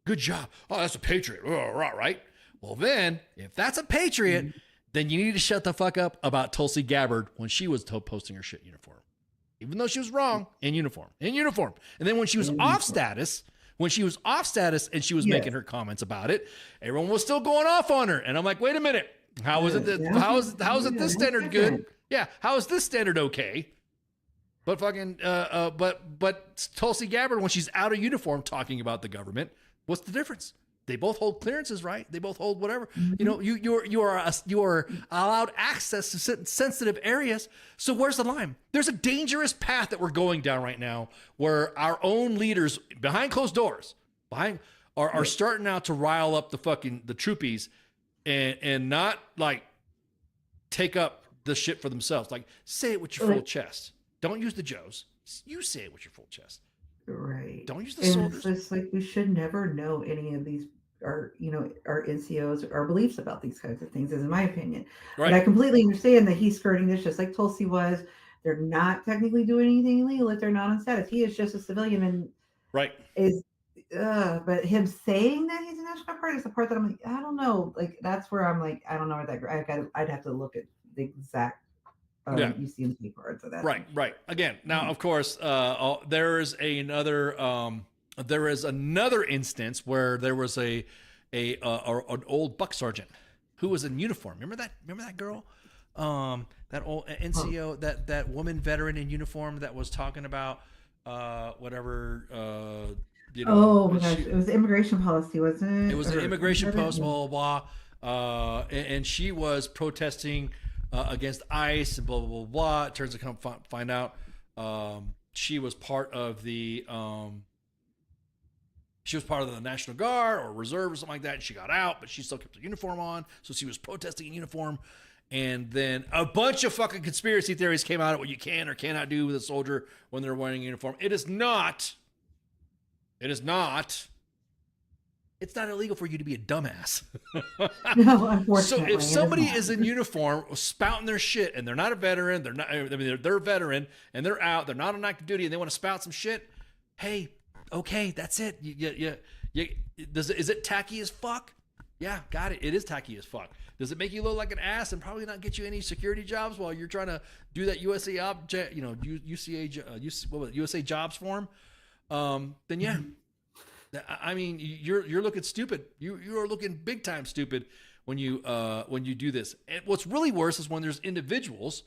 Good job. Oh, that's a patriot. Oh, right. Well, then, if that's a patriot, then you need to shut the fuck up about Tulsi Gabbard when she was posting her shit uniform. Even though she was wrong, in uniform. And then when she was off status, and she was making her comments about it, everyone was still going off on her. And I'm like, wait a minute. How is it this standard good? Yeah, how is this standard okay? But fucking but Tulsi Gabbard, when she's out of uniform talking about the government, what's the difference? They both hold clearances, right? They both hold whatever. You are allowed access to sensitive areas. So where's the line? There's a dangerous path that we're going down right now, where our own leaders behind closed doors are starting out to rile up the troopies and not like take up the shit for themselves. Like, say it with your full chest. Don't use the Joes. You say it with your full chest. Right. Don't use the soldiers. It's just like we should never know any of these, our NCOs, our beliefs about these kinds of things, is in my opinion. Right. But I completely understand that he's skirting this just like Tulsi was. They're not technically doing anything illegal if they're not on status. He is just a civilian, and but him saying that he's a National Guard is the part that I'm like, I don't know. Like, that's where I'm like, I don't know where that I'd have to look at the exact UCMC parts of that. Right. Again, now of course, there is another instance where there was an old buck sergeant who was in uniform. Remember that girl? That old NCO, that woman veteran in uniform that was talking about whatever. Oh my gosh, it was immigration policy, wasn't it? It was an immigration post, blah blah blah, and she was protesting against ICE and blah blah blah blah. It turns out, find out, she was part of the National Guard or Reserve or something like that, and she got out, but she still kept her uniform on, so she was protesting in uniform. And then a bunch of fucking conspiracy theories came out of what you can or cannot do with a soldier when they're wearing a uniform. It's not illegal for you to be a dumbass. No, unfortunately. So if somebody is in uniform spouting their shit and they're not a veteran, they're a veteran and they're out, they're not on active duty and they want to spout some shit, hey, okay, that's it. Is it tacky as fuck? Yeah, got it. It is tacky as fuck. Does it make you look like an ass and probably not get you any security jobs while you're trying to do that USA jobs form? Then yeah. I mean, you're looking stupid. You are looking big time stupid when you do this. And what's really worse is when there's individuals.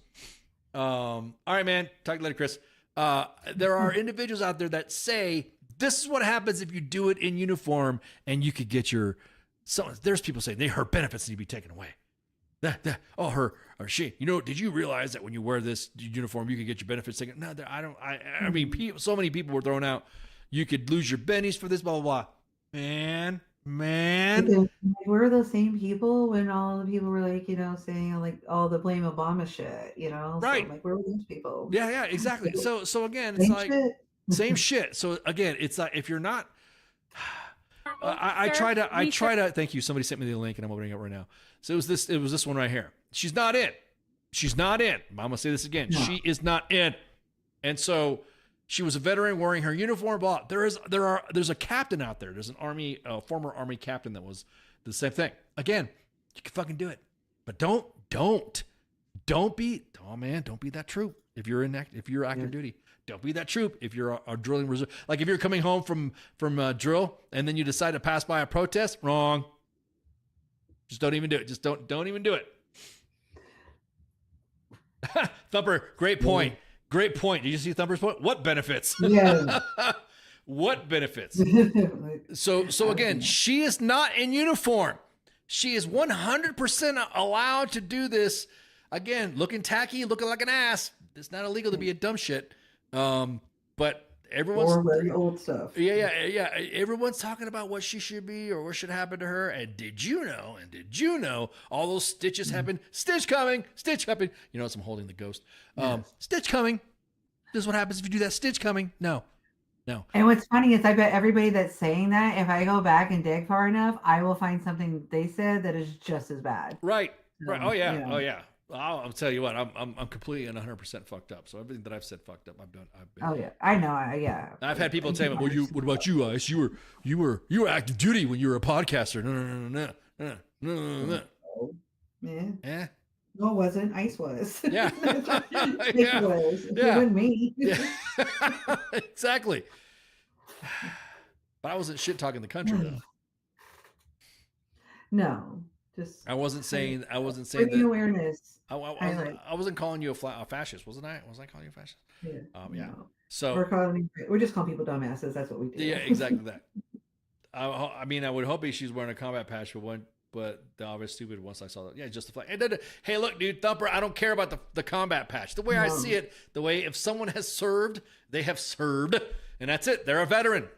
All right, man. Talk to you later, Chris. There are individuals out there that say this is what happens if you do it in uniform, and you could get your. So there's people saying her benefits need to be taken away. Her or she. Did you realize that when you wear this uniform, you can get your benefits taken? No, I don't. I mean, so many people were thrown out. You could lose your bennies for this, blah blah blah. Man. We're the same people when all the people were like, saying like all the blame Obama shit, right? So, like, where were those people? Yeah, exactly. So again, it's like same shit. So again, it's like if you're not. I try to. Thank you. Somebody sent me the link, and I'm opening it right now. So it was this one right here. She's not in. I'm gonna say this again. No. She is not in. And so she was a veteran wearing her uniform. Blah. There's a captain out there. There's an former army captain that was the same thing. Again, you can fucking do it, but don't be that troop. If you're active duty, don't be that troop. If you're a drilling reserve, like if you're coming home from drill and then you decide to pass by a protest, wrong. Just don't even do it. Just don't even do it. Thumper, great point. Great point. Did you see Thumper's point? What benefits? Yeah. What benefits? So again, she is not in uniform. She is 100% allowed to do this. Again, looking tacky, looking like an ass. It's not illegal to be a dumb shit. But everyone's wearing old stuff. Yeah. Everyone's talking about what she should be or what should happen to her. And did you know all those stitches happen? Stitch coming. You notice I'm holding the ghost. Stitch coming. This is what happens if you do that. Stitch coming. No. And what's funny is I bet everybody that's saying that, if I go back and dig far enough, I will find something they said that is just as bad. Right. Oh yeah. I'll tell you what, I'm completely and 100% fucked up. So everything that I've said fucked up, I've been. Oh yeah, I know. Yeah. I've had people say, "Well, what about you, Ice? You were active duty when you were a podcaster." No. Yeah. No, it wasn't. Ice was. Yeah. It was. Yeah. You and me. Yeah. Exactly. But I wasn't shit talking the country though. No. I wasn't saying that awareness. I wasn't calling you a fascist, wasn't I? Was I calling you a fascist? Yeah. No. So we're just calling people dumbasses. That's what we do. Yeah, exactly that. I mean, I would hope she's wearing a combat patch, but the obvious stupid once I saw that. Yeah, just the flag. Hey, look, dude, Thumper, I don't care about the combat patch. The way I see it, the way if someone has served, they have served, and that's it. They're a veteran.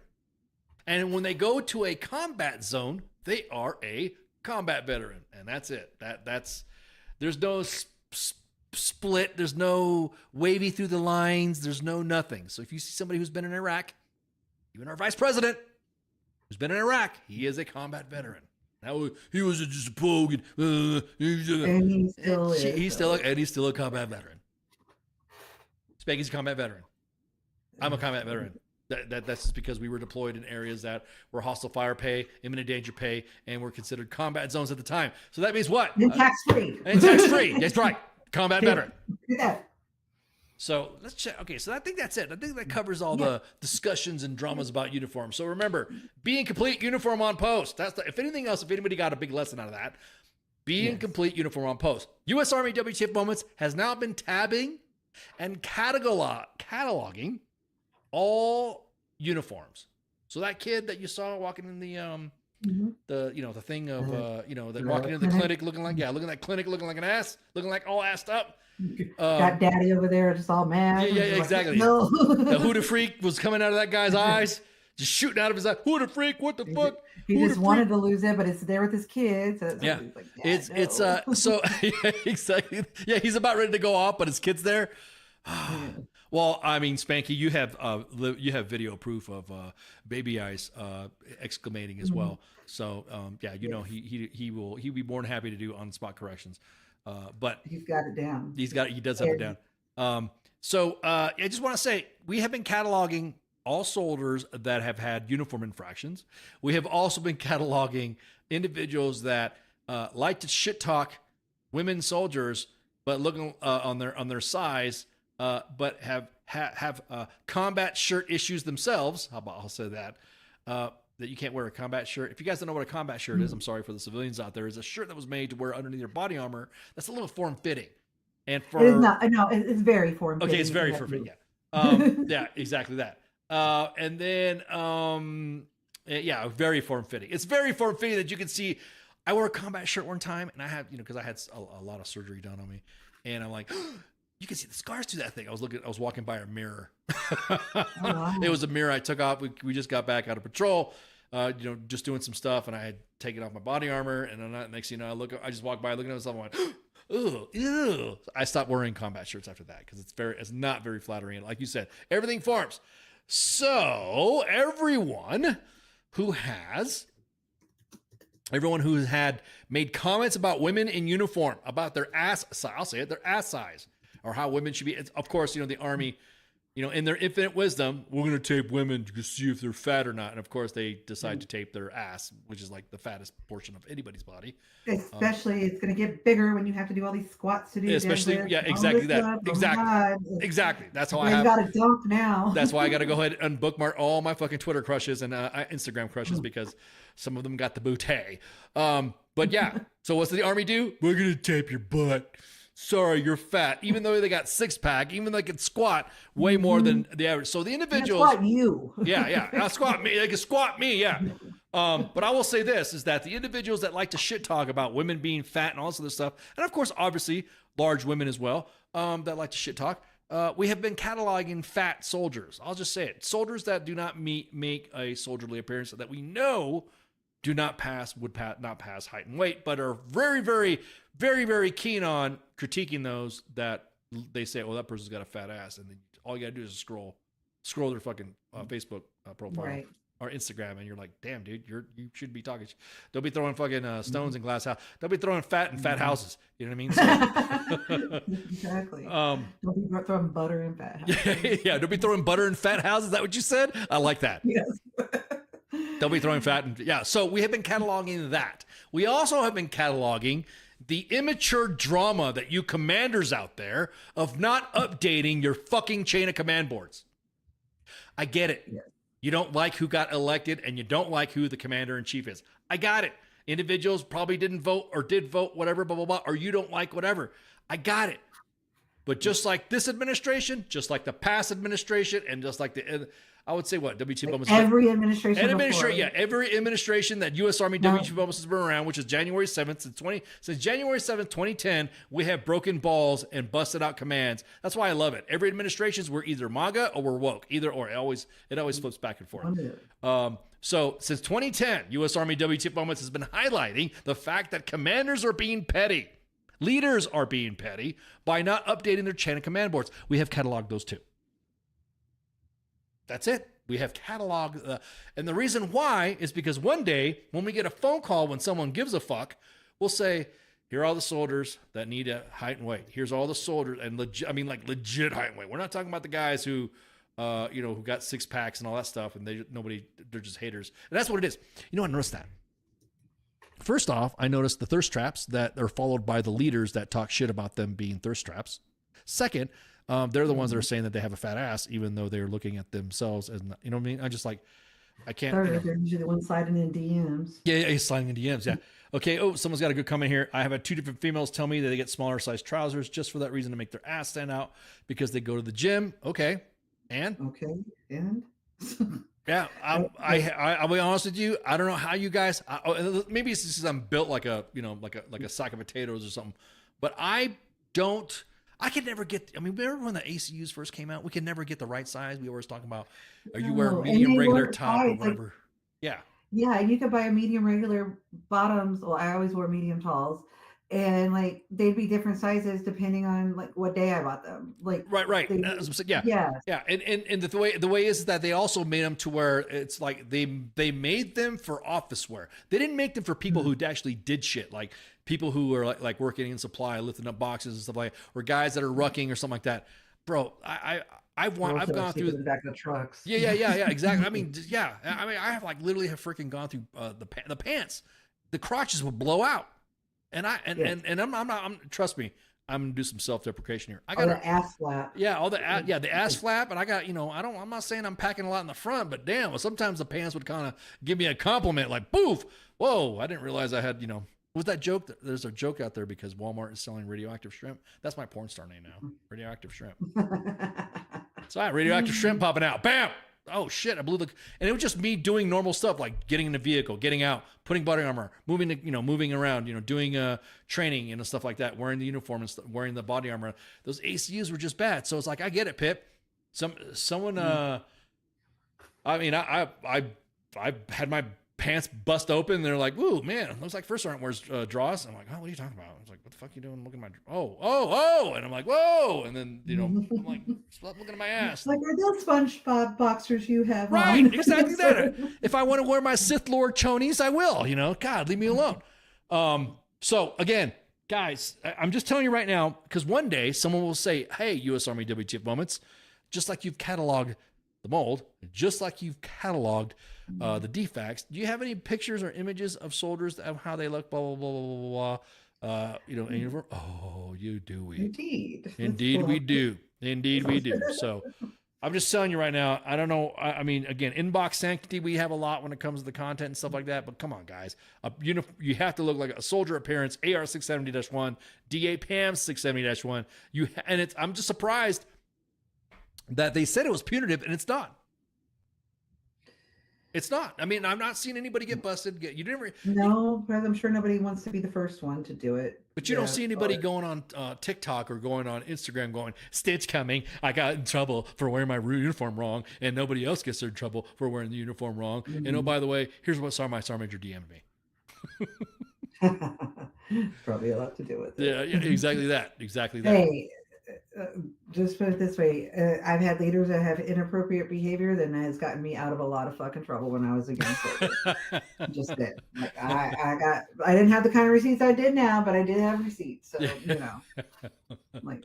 And when they go to a combat zone, they are a combat veteran, and that's it. That's there's no split, there's no wavy through the lines, there's no nothing. So if you see somebody who's been in Iraq, even our vice president who's been in Iraq, he is a combat veteran. Now he was just a pogue, and he's still a combat veteran. Spanky's a combat veteran. I'm a combat veteran. That's just because we were deployed in areas that were hostile fire pay, imminent danger pay, and were considered combat zones at the time. So that means what? And tax-free. That's right. Combat veteran. Yeah. So let's check. Okay, so I think that's it. I think that covers all the discussions and dramas about uniforms. So remember, be in complete uniform on post. If anything else, if anybody got a big lesson out of that, be in complete uniform on post. U.S. Army W.T.F. Moments has now been tabbing and cataloging all uniforms. So that kid that you saw walking in the thing of that walking into the clinic looking like an ass, looking like all assed up. Got daddy over there just all mad. Yeah, exactly. No. The Huda freak was coming out of that guy's eyes, just shooting out of his eye. Huda freak, what the fuck? He just wanted to lose it, but it's there with his kids. So exactly. Yeah, he's about ready to go off, but his kid's there. Well, I mean, Spanky, you have video proof of Baby Ice exclamating as well. So he'll be more than happy to do on the spot corrections. But he's got it down. He does have it down. I just want to say we have been cataloging all soldiers that have had uniform infractions. We have also been cataloging individuals that like to shit talk women soldiers, but looking on their size. But have combat shirt issues themselves. How about I'll say that? that you can't wear a combat shirt. If you guys don't know what a combat shirt is, I'm sorry for the civilians out there. It's a shirt that was made to wear underneath your body armor. That's a little form fitting. And for it is not. No, it's very form fitting. Okay, it's very form fitting. Yeah. Yeah, exactly that. And then yeah, very form fitting. It's very form fitting that you can see. I wore a combat shirt one time, and I have, because I had a lot of surgery done on me, and I'm like, you can see the scars through that thing. I was walking by a mirror. Oh, wow. It was a mirror I took off. We just got back out of patrol, just doing some stuff, and I had taken off my body armor, and then next thing you know, I just walked by looking at myself and went, ugh, ew. I stopped wearing combat shirts after that because it's not very flattering. And like you said, everything forms. So everyone who had made comments about women in uniform, about their ass size, I'll say it, their ass size, or how women should be. Of course, the Army, in their infinite wisdom, we're going to tape women to see if they're fat or not. And of course, they decide to tape their ass, which is like the fattest portion of anybody's body. Especially, it's going to get bigger when you have to do all these squats to do. Especially, yeah, exactly that. Exactly. That's how I have. Got to dump now. That's why I got to go ahead and bookmark all my fucking Twitter crushes and Instagram crushes because some of them got the booty. But yeah, so what's the Army do? We're going to tape your butt. Sorry, you're fat. Even though they got 6-pack, even though they can squat way more than the average. So the individuals. Squat you. Yeah. I'll squat me. They can squat me. Yeah. But I will say this is that the individuals that like to shit talk about women being fat and all this other stuff, and of course, obviously, large women as well, that like to shit talk. We have been cataloging fat soldiers. I'll just say it. Soldiers that do not make a soldierly appearance that we know would not pass height and weight, but are very, very, very, very keen on critiquing those that they say, well, that person's got a fat ass. And then all you got to do is scroll their fucking Facebook profile or Instagram. And you're like, damn, dude, you should be talking. Don't be throwing fucking stones in glass house. Don't be throwing fat in fat houses. You know what I mean? So, exactly. Don't be throwing butter in fat houses. Yeah. Don't be throwing butter in fat houses. Is that what you said? I like that. Yes. Don't be throwing fat. So we have been cataloging that. We also have been cataloging the immature drama that you commanders out there of not updating your fucking chain of command boards. I get it. Yeah. You don't like who got elected and you don't like who the commander in chief is. I got it. Individuals probably didn't vote or did vote, whatever, blah, blah, blah, or you don't like whatever. I got it. But just like this administration, just like the past administration, and just like I would say what W.T.F. Like every administration. Every administration that U.S. Army W.T.F. has been around, which is January 7th since January 7th, 2010, we have broken balls and busted out commands. That's why I love it. Every administrations we're either MAGA or we're woke, either or. It always flips back and forth. So since 2010, U.S. Army W.T.F. has been highlighting the fact that commanders are being petty. Leaders are being petty by not updating their chain of command boards. We have cataloged those too. That's it. We have cataloged. And the reason why is because one day when we get a phone call when someone gives a fuck, we'll say, here are all the soldiers that need a height and weight. Here's all the soldiers and legit height and weight. We're not talking about the guys who got 6-packs and all that stuff. And they're just haters. And that's what it is. I noticed that. First off, I noticed the thirst traps that are followed by the leaders that talk shit about them being thirst traps. Second, they're the ones that are saying that they have a fat ass, even though they're looking at themselves as, you know what I mean? I just like, I can't. They're usually the ones sliding in DMs. Yeah, he's sliding in DMs, yeah. Okay, someone's got a good comment here. I have had 2 different females tell me that they get smaller size trousers just for that reason to make their ass stand out because they go to the gym. Okay, and? Yeah, I'll be honest with you. I don't know how you guys. Maybe it's just I'm built like a sack of potatoes or something. But I could never get. I mean, remember when the ACUs first came out? We could never get the right size. We always talking about, are you wearing medium, regular, top, or whatever? Yeah. Yeah, you could buy a medium, regular bottoms. Well, I always wore medium talls. And they'd be different sizes depending on what day I bought them. Right. Yeah. And the way is that they also made them to where it's like they made them for office wear. They didn't make them for people who actually did shit, like people who are like working in supply, lifting up boxes and stuff like that, or guys that are rucking or something like that. Bro, I've gone through the back of the trucks. Yeah, exactly. I mean, I have literally freaking gone through the pants. The crotches will blow out. And I'm trust me, I'm gonna do some self-deprecation here. I got the ass flap. Yeah, the ass flap, and I got, I'm not saying I'm packing a lot in the front, but damn, well, sometimes the pants would kind of give me a compliment, like, poof, whoa, I didn't realize I had, was that joke? There's a joke out there because Walmart is selling radioactive shrimp. That's my porn star name now, radioactive shrimp. So I had radioactive shrimp popping out, bam. Oh shit! I blew and it was just me doing normal stuff like getting in the vehicle, getting out, putting body armor, moving around, doing training and stuff like that, wearing the uniform and wearing the body armor. Those ACUs were just bad. So it's like, I get it, Pip. Someone, I had my pants bust open. And they're like, "Ooh, man, looks like First Sergeant wears drawers." I'm like, "Oh, what are you talking about?" I was like, "What the fuck are you doing? Look at my oh," and I'm like, "Whoa!" And then I'm like, "Stop looking at my ass." Like, are those SpongeBob boxers you have? Right, on? exactly that. If I want to wear my Sith Lord chonies, I will. God, leave me alone. So again, guys, I'm just telling you right now, because one day someone will say, "Hey, U.S. Army WTF moments," just like you've cataloged the mold, just like you've cataloged the defects. Do you have any pictures or images of soldiers of how they look? Blah blah blah blah blah. In uniform. Oh, you do. Indeed, we do. Indeed, we do. So, I'm just telling you right now. I don't know. I mean, again, inbox sanctity. We have a lot when it comes to the content and stuff like that. But come on, guys. You have to look like a soldier appearance. AR 670-1, DA PAM 670-1. I'm just surprised that they said it was punitive, and it's not. It's not. I mean, I'm not seeing anybody get busted. You never. No, but I'm sure nobody wants to be the first one to do it. But you don't see anybody going on TikTok or going on Instagram going, "Stitch coming. I got in trouble for wearing my uniform wrong, and nobody else gets in trouble for wearing the uniform wrong." Mm-hmm. And oh, by the way, here's what my Sergeant Major DM'd me. Probably a lot to do with it. Yeah, exactly that. Exactly that. Hey. Just put it this way, I've had leaders that have inappropriate behavior that has gotten me out of a lot of fucking trouble when I was against it. Just did. Like I didn't have the kind of receipts I did now, but I did have receipts. So like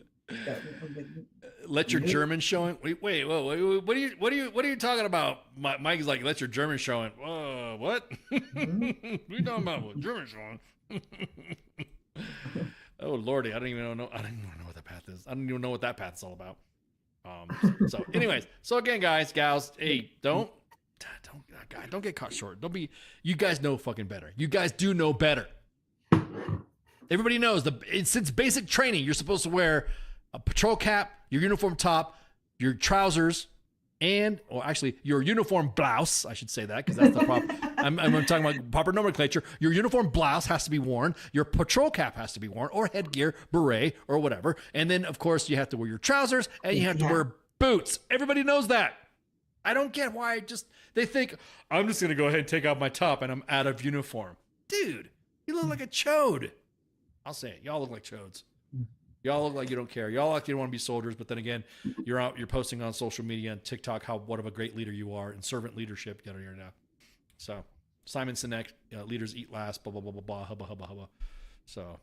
let your German showing. Wait, whoa, what are you talking about? Mike is like, let your German showing. What? Mm-hmm. What are you talking about? What German showing? Oh Lordy, I don't even know what that path is. I don't even know what that path is all about. So anyways, again, guys, gals, hey, don't get caught short. You guys know fucking better. You guys do know better. Everybody knows since basic training, you're supposed to wear a patrol cap, your uniform top, your trousers, your uniform blouse. I should say that because that's the proper. I'm talking about proper nomenclature. Your uniform blouse has to be worn. Your patrol cap has to be worn, or headgear, beret, or whatever. And then, of course, you have to wear your trousers and you have to wear boots. Everybody knows that. I don't get why they think I'm just going to go ahead and take off my top and I'm out of uniform. Dude, you look like a chode. I'll say it. Y'all look like chodes. Y'all look like you don't care. Y'all like you don't want to be soldiers, but then again, you're posting on social media and TikTok what of a great leader you are and servant leadership, yada yada yada. So Simon Sinek, leaders eat last, blah blah blah blah blah, hubba hubba hubba. So,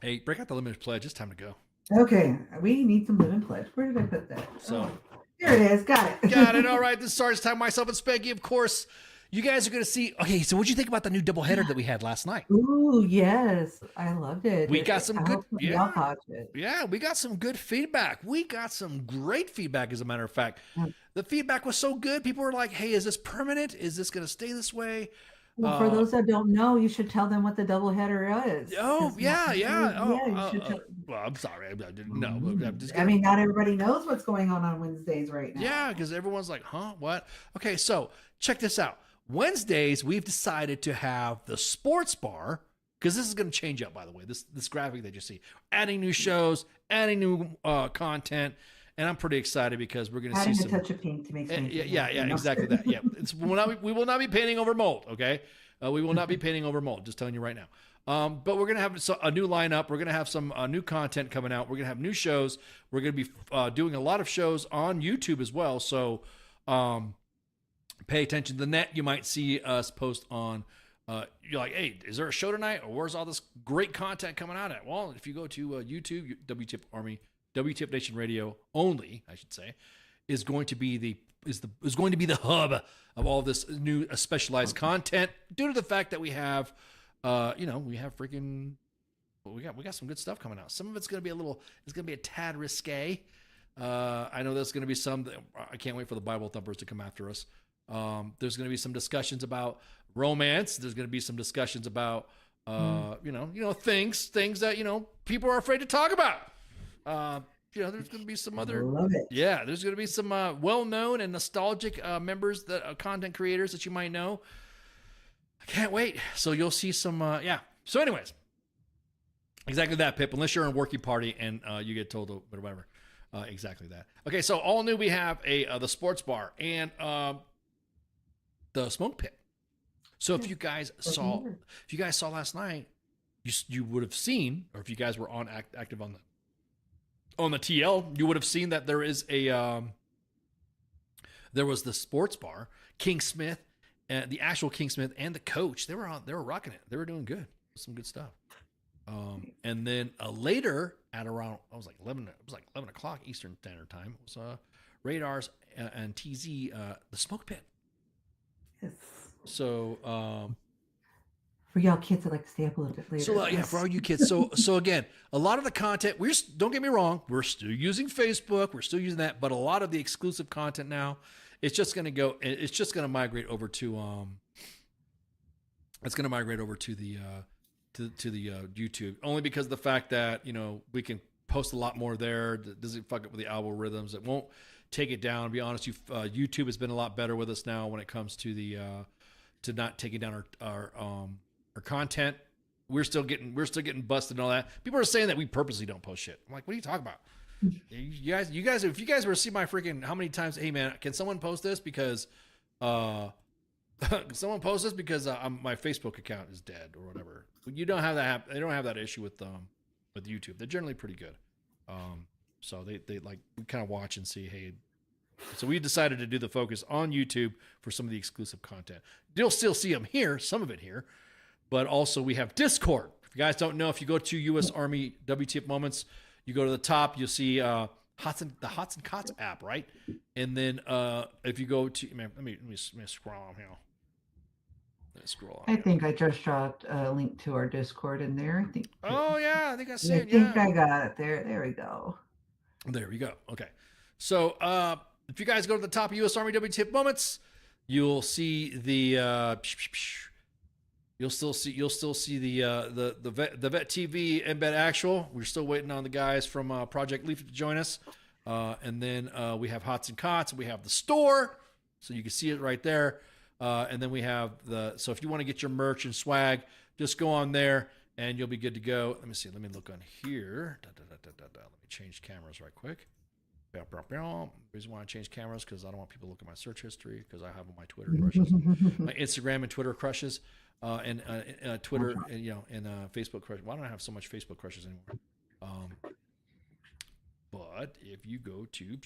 hey, break out the limited pledge. It's time to go. Okay, we need some limited pledge. Where did I put that? So here it is. Got it. Got it. All right. This is Sergeant's Time. Myself and Spanky, of course. You guys are going to see. Okay, so what'd you think about the new doubleheader that we had last night? Ooh, yes, I loved it. We got some good. Yeah, we got some good feedback. We got some great feedback, as a matter of fact. The feedback was so good. People were like, "Hey, is this permanent? Is this going to stay this way?" Well, for those that don't know, you should tell them what the doubleheader is. Oh, yeah. Well, I'm sorry, I didn't know. I mean, not everybody knows what's going on Wednesdays right now. Yeah, because everyone's like, "Huh? What?" Okay, so check this out. Wednesdays, we've decided to have the sports bar, because this is going to change up, by the way, this graphic that you see. Adding new shows, adding new content, and I'm pretty excited because we're going to see some... Adding a touch of pink to make sense. Yeah, exactly that. Yeah, we will not be painting over mold, okay? We will not be painting over mold, just telling you right now. But we're going to have a new lineup. We're going to have some new content coming out. We're going to have new shows. We're going to be doing a lot of shows on YouTube as well, so... pay attention to the net. You might see us post on, you're like, hey, is there a show tonight? Or where's all this great content coming out at? Well, if you go to YouTube, WTF Army, WTF Nation Radio only, I should say, is going to be the hub of all this new specialized content due to the fact that we have, we have freaking we got some good stuff coming out. Some of it's going to be a tad risque. I know there's going to be some that I can't wait for the Bible thumpers to come after us. There's going to be some discussions about romance. There's going to be some discussions about things that people are afraid to talk about. There's going to be some other. Love it. Yeah, there's going to be some well-known and nostalgic members that content creators that you might know. I can't wait. So you'll see some. So, anyways, exactly that, Pip. Unless you're in a working party and you get told to whatever. Exactly that. Okay, so all new. We have the sports bar and the smoke pit. So if you guys saw last night, you would have seen, or if you guys were active on the TL, you would have seen that there is there was the sports bar, King Smith, the actual King Smith, and the coach. They were rocking it. They were doing good. Some good stuff. And then later at around, it was like 11 o'clock Eastern Standard Time. It was Radars and TZ, the smoke pit. Yes. So for y'all kids that like to stay up a little bit later. So for all you kids. So again, a lot of the content, don't get me wrong, we're still using Facebook, we're still using that, but a lot of the exclusive content now, it's just going to migrate over to the YouTube, only because of the fact that we can post a lot more there. It doesn't fuck up with the algorithms. It won't take it down. To be honest, YouTube has been a lot better with us now when it comes to the to not taking down our content. We're still getting busted and all that. People are saying that we purposely don't post shit. I'm like, what are you talking about? You guys, if you guys were to see my freaking how many times, hey man, can someone post this because my Facebook account is dead or whatever. You don't have that. They don't have that issue with YouTube. They're generally pretty good. So they like, we kind of watch and see, hey. So we decided to do the focus on YouTube for some of the exclusive content. You'll still see them here, some of it here, but also we have Discord. If you guys don't know, if you go to U.S. Army W.T.F moments, you go to the top, you'll see the Hots and Cots app, right? And then if you go to, let me scroll on here. I think I just dropped a link to our Discord in there. I think. Oh yeah, I think I see it. I think I got it there. There we go. There we go. Okay, so if you guys go to the top of U.S. Army W.T.F moments, you'll see the you'll still see the Vet TV Embed Actual. We're still waiting on the guys from Project Leaf to join us, and then we have Hots and Cots. We have the store, so you can see it right there. And then we have so if you want to get your merch and swag, just go on there and you'll be good to go. Let me see. Let me look on here. Let me change cameras right quick. The reason why I change cameras because I don't want people to look at my search history because I have my Twitter crushes, my Instagram and Twitter crushes, and Twitter and Facebook crushes. Why don't I have so much Facebook crushes anymore? But if you go to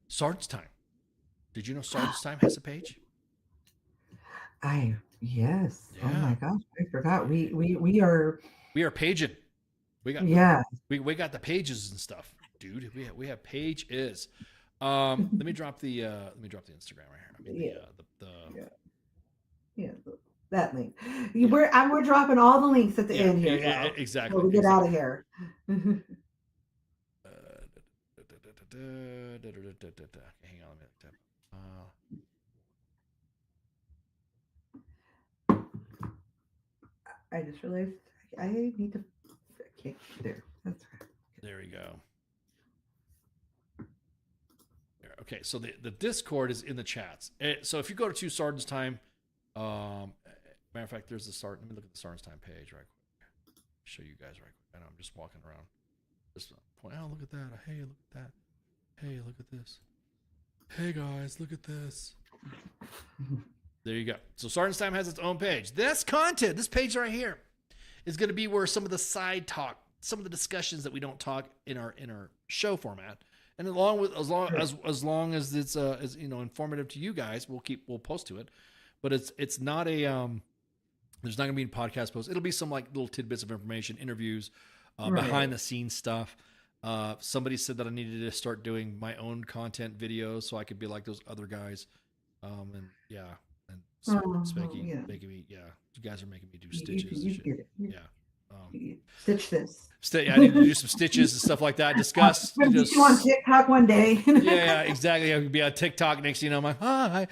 Sarnts Time. Did you know Sarnts Time has a page? Yes. Yeah. Oh my gosh, I forgot. We are paging. We got we got the pages and stuff, dude. We have pages. Let me drop the Instagram right here. That link. We're dropping all the links at the end here. Yeah, exactly. So we get out of here. Hang on a minute. I just realized I need to. Okay, there. That's right. There we go. Okay, so the Discord is in the chats. So if you go to Sarnts Time, matter of fact, there's the Start. Let me look at the Sarnts Time page right quick. Show you guys right quick. I know I'm just walking around. Just point out, look at that. Hey, look at that. Hey, look at this. Hey guys, look at this. There you go. So Sarnts Time has its own page. This content, this page right here, is going to be where some of the side talk, some of the discussions that we don't talk in our show format, and as long as it's informative to you guys, we'll post to it. But it's not a there's not going to be a podcast post. It'll be some like little tidbits of information, interviews, behind the scenes stuff. Somebody said that I needed to start doing my own content videos so I could be like those other guys. And making me, you guys are making me do stitches. You get it. Yeah. Stitch this. I need to do some stitches and stuff like that. Discuss. You on TikTok one day. yeah, exactly. I could be on TikTok next. I'm like, hi.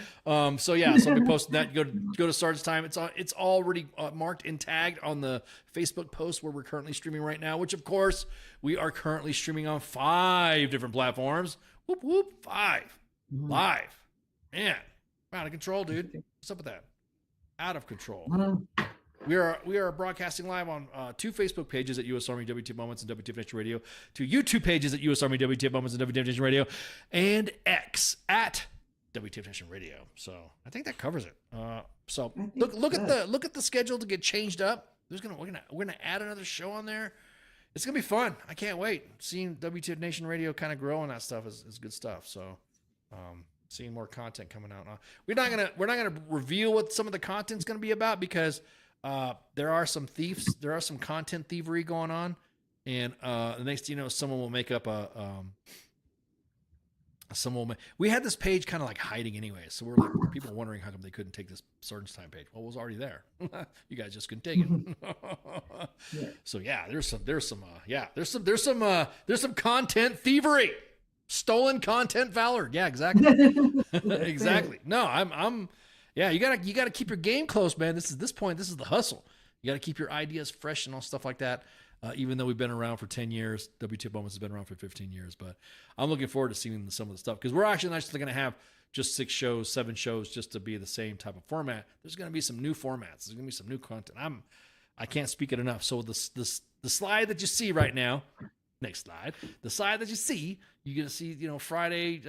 So I'll be posting that. Go to Sarnts Time. It's already marked and tagged on the Facebook post where we're currently streaming right now. Which of course we are currently streaming on 5 different platforms. Whoop whoop, 5 live. Man, out of control, dude. What's up with that? Out of control. We are broadcasting live on 2 Facebook pages at U.S. Army WTF Moments and WTF Nation Radio, 2 YouTube pages at U.S. Army WTF Moments and WTF Nation Radio, and X at WTF Nation Radio. So I think that covers it. So look at the schedule to get changed up. We're gonna add another show on there. It's gonna be fun. I can't wait. Seeing WTF Nation Radio kind of grow and that stuff is good stuff. So seeing more content coming out. We're not gonna reveal what some of the content's gonna be about because. There are some thieves. There are some content thievery going on, and the next thing you know, someone will make up we had this page kind of like hiding anyway, so we're like people wondering how come they couldn't take this Sarnts Time page. Well, it was already there. You guys just couldn't take it. So there's some content thievery, stolen content valor. Yeah, exactly, exactly. No, I'm. Yeah, you gotta keep your game close, man. This is the hustle. You gotta keep your ideas fresh and all stuff like that. Even though we've been around for 10 years, WTF Moments has been around for 15 years. But I'm looking forward to seeing some of the stuff because we're actually not just going to have just 6 shows, 7 shows just to be the same type of format. There's going to be some new formats. There's going to be some new content. I can't speak it enough. So the slide that you see right now. Next slide. The slide that you see, you're going to see, Friday,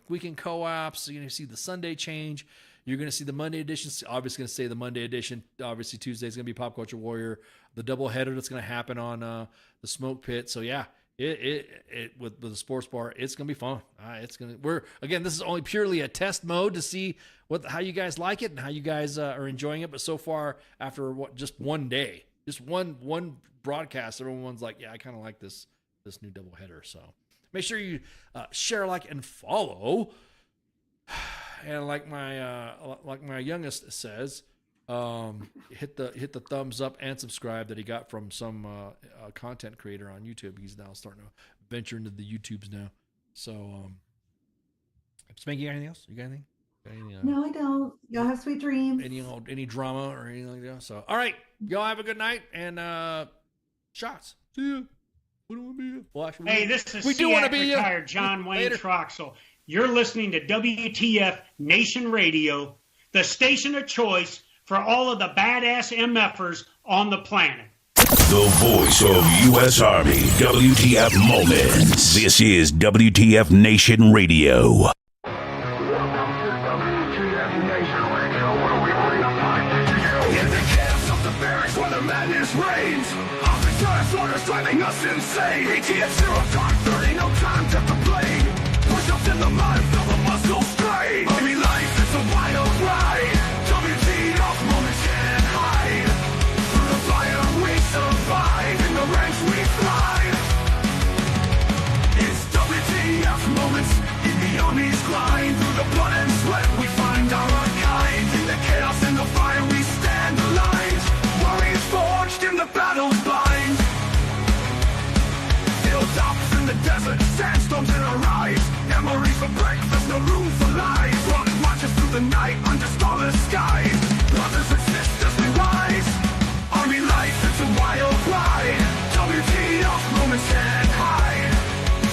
weekend co-ops. You're going to see the Sunday change. You're going to see the Monday edition. Obviously, going to say the Monday edition. Obviously, Tuesday is going to be Pop Culture Warrior. The doubleheader that's going to happen on the Smoke Pit. So yeah, it with the sports bar, it's going to be fun. This is only purely a test mode to see how you guys like it and how you guys are enjoying it. But so far, after just one day, just one broadcast, everyone's like, yeah, I kind of like this new doubleheader. So make sure you share, like, and follow. And like my youngest says, hit the thumbs up and subscribe that he got from some content creator on YouTube. He's now starting to venture into the YouTubes now. So, Spanky, you got anything else? You got anything? No, I don't. Y'all have sweet dreams. Any drama or anything like that? So, all right, y'all have a good night and shots. See ya. We don't want to be here. Well, actually, hey, this is retired John Wayne Troxel. You're listening to WTF Nation Radio, the station of choice for all of the badass MFers on the planet. The voice of U.S. Army, WTF Moments. This is WTF Nation Radio. Driving us insane. ATF 0 dark 30, no time to complain. Push-ups in the mud, feel the muscle strain. Army life is a wild ride. WTF moments can't hide. Through the fire we survive, in the ranks we thrive. It's WTF moments in the Army's grind. Through the blood and sweat we find our kind. In the chaos and the fire we stand aligned. Warriors forged in the battle's bind. Hilltops in the desert, sandstorms in our eyes. Memories for breakfast, no room for lies. Running marches through the night under starless skies. Brothers and sisters, we rise. Army life, it's a wild ride. WTF moments can't hide.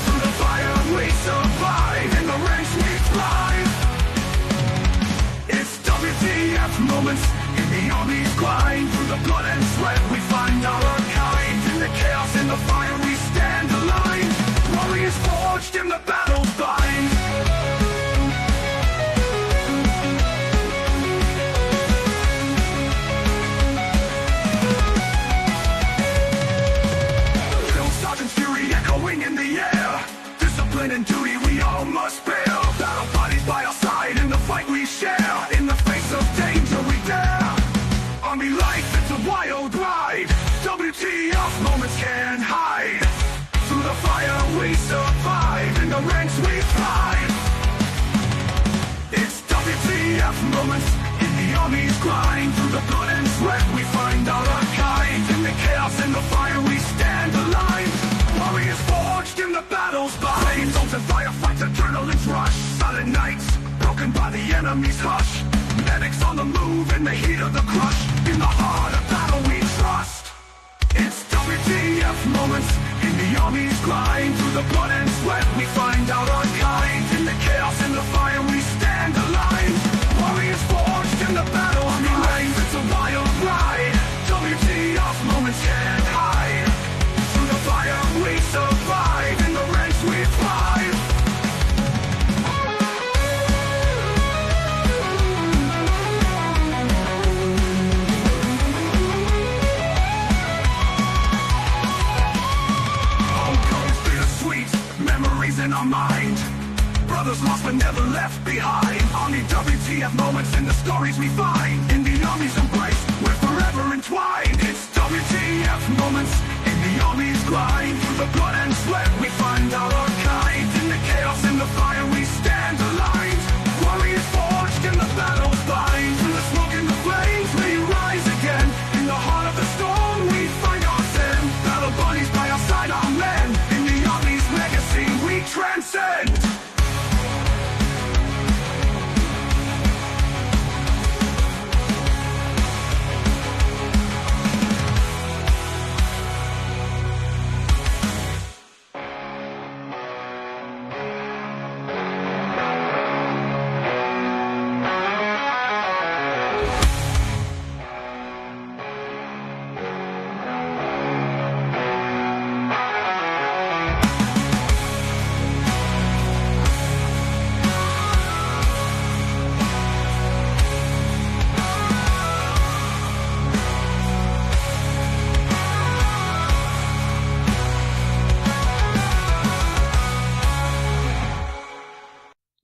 Through the fire we survive. In the ranks we thrive. It's WTF moments in the Army's grind. Through the blood and sweat we find our kind. In the chaos, in the fire we stand aligned. Warriors forged in the battle's bind. the blood and sweat we find out our kind. In the chaos and the fire we stand aligned. Warriors forged in the battle's bind. Souls and firefights, adrenaline's rush. Silent nights, broken by the enemy's hush. Medics on the move in the heat of the crush. In the heart of battle we trust. It's W.T.F. moments in the army's grind. Through the blood and sweat we find out our kind. In the chaos and the fire we stand aligned. Warriors forged in the battle army ranks. It's a wild ride. W.T.F. moments can't hide. Through the fire we survive. In the ranks we thrive. Memories in our mind. Brothers lost but never left behind. Army W.T.F. moments in the stories we find. In the army's embrace, we're forever entwined. It's W.T.F. moments in the army's grind. Through the blood and sweat we find out our kind. In the chaos and the fire we stand aligned. Warriors forged in the battle's bind. Through the smoke and the flames we rise again. In the heart of the storm we find our sin. Battle buddies by our side, our men. In the army's legacy we transcend.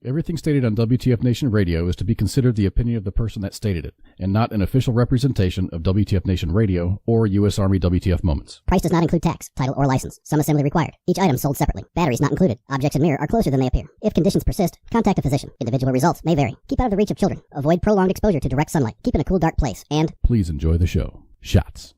Everything stated on WTF Nation Radio is to be considered the opinion of the person that stated it, and not an official representation of WTF Nation Radio or U.S. Army WTF Moments. Price does not include tax, title, or license. Some assembly required. Each item sold separately. Batteries not included. Objects in mirror are closer than they appear. If conditions persist, contact a physician. Individual results may vary. Keep out of the reach of children. Avoid prolonged exposure to direct sunlight. Keep in a cool, dark place. And please enjoy the show. Shots.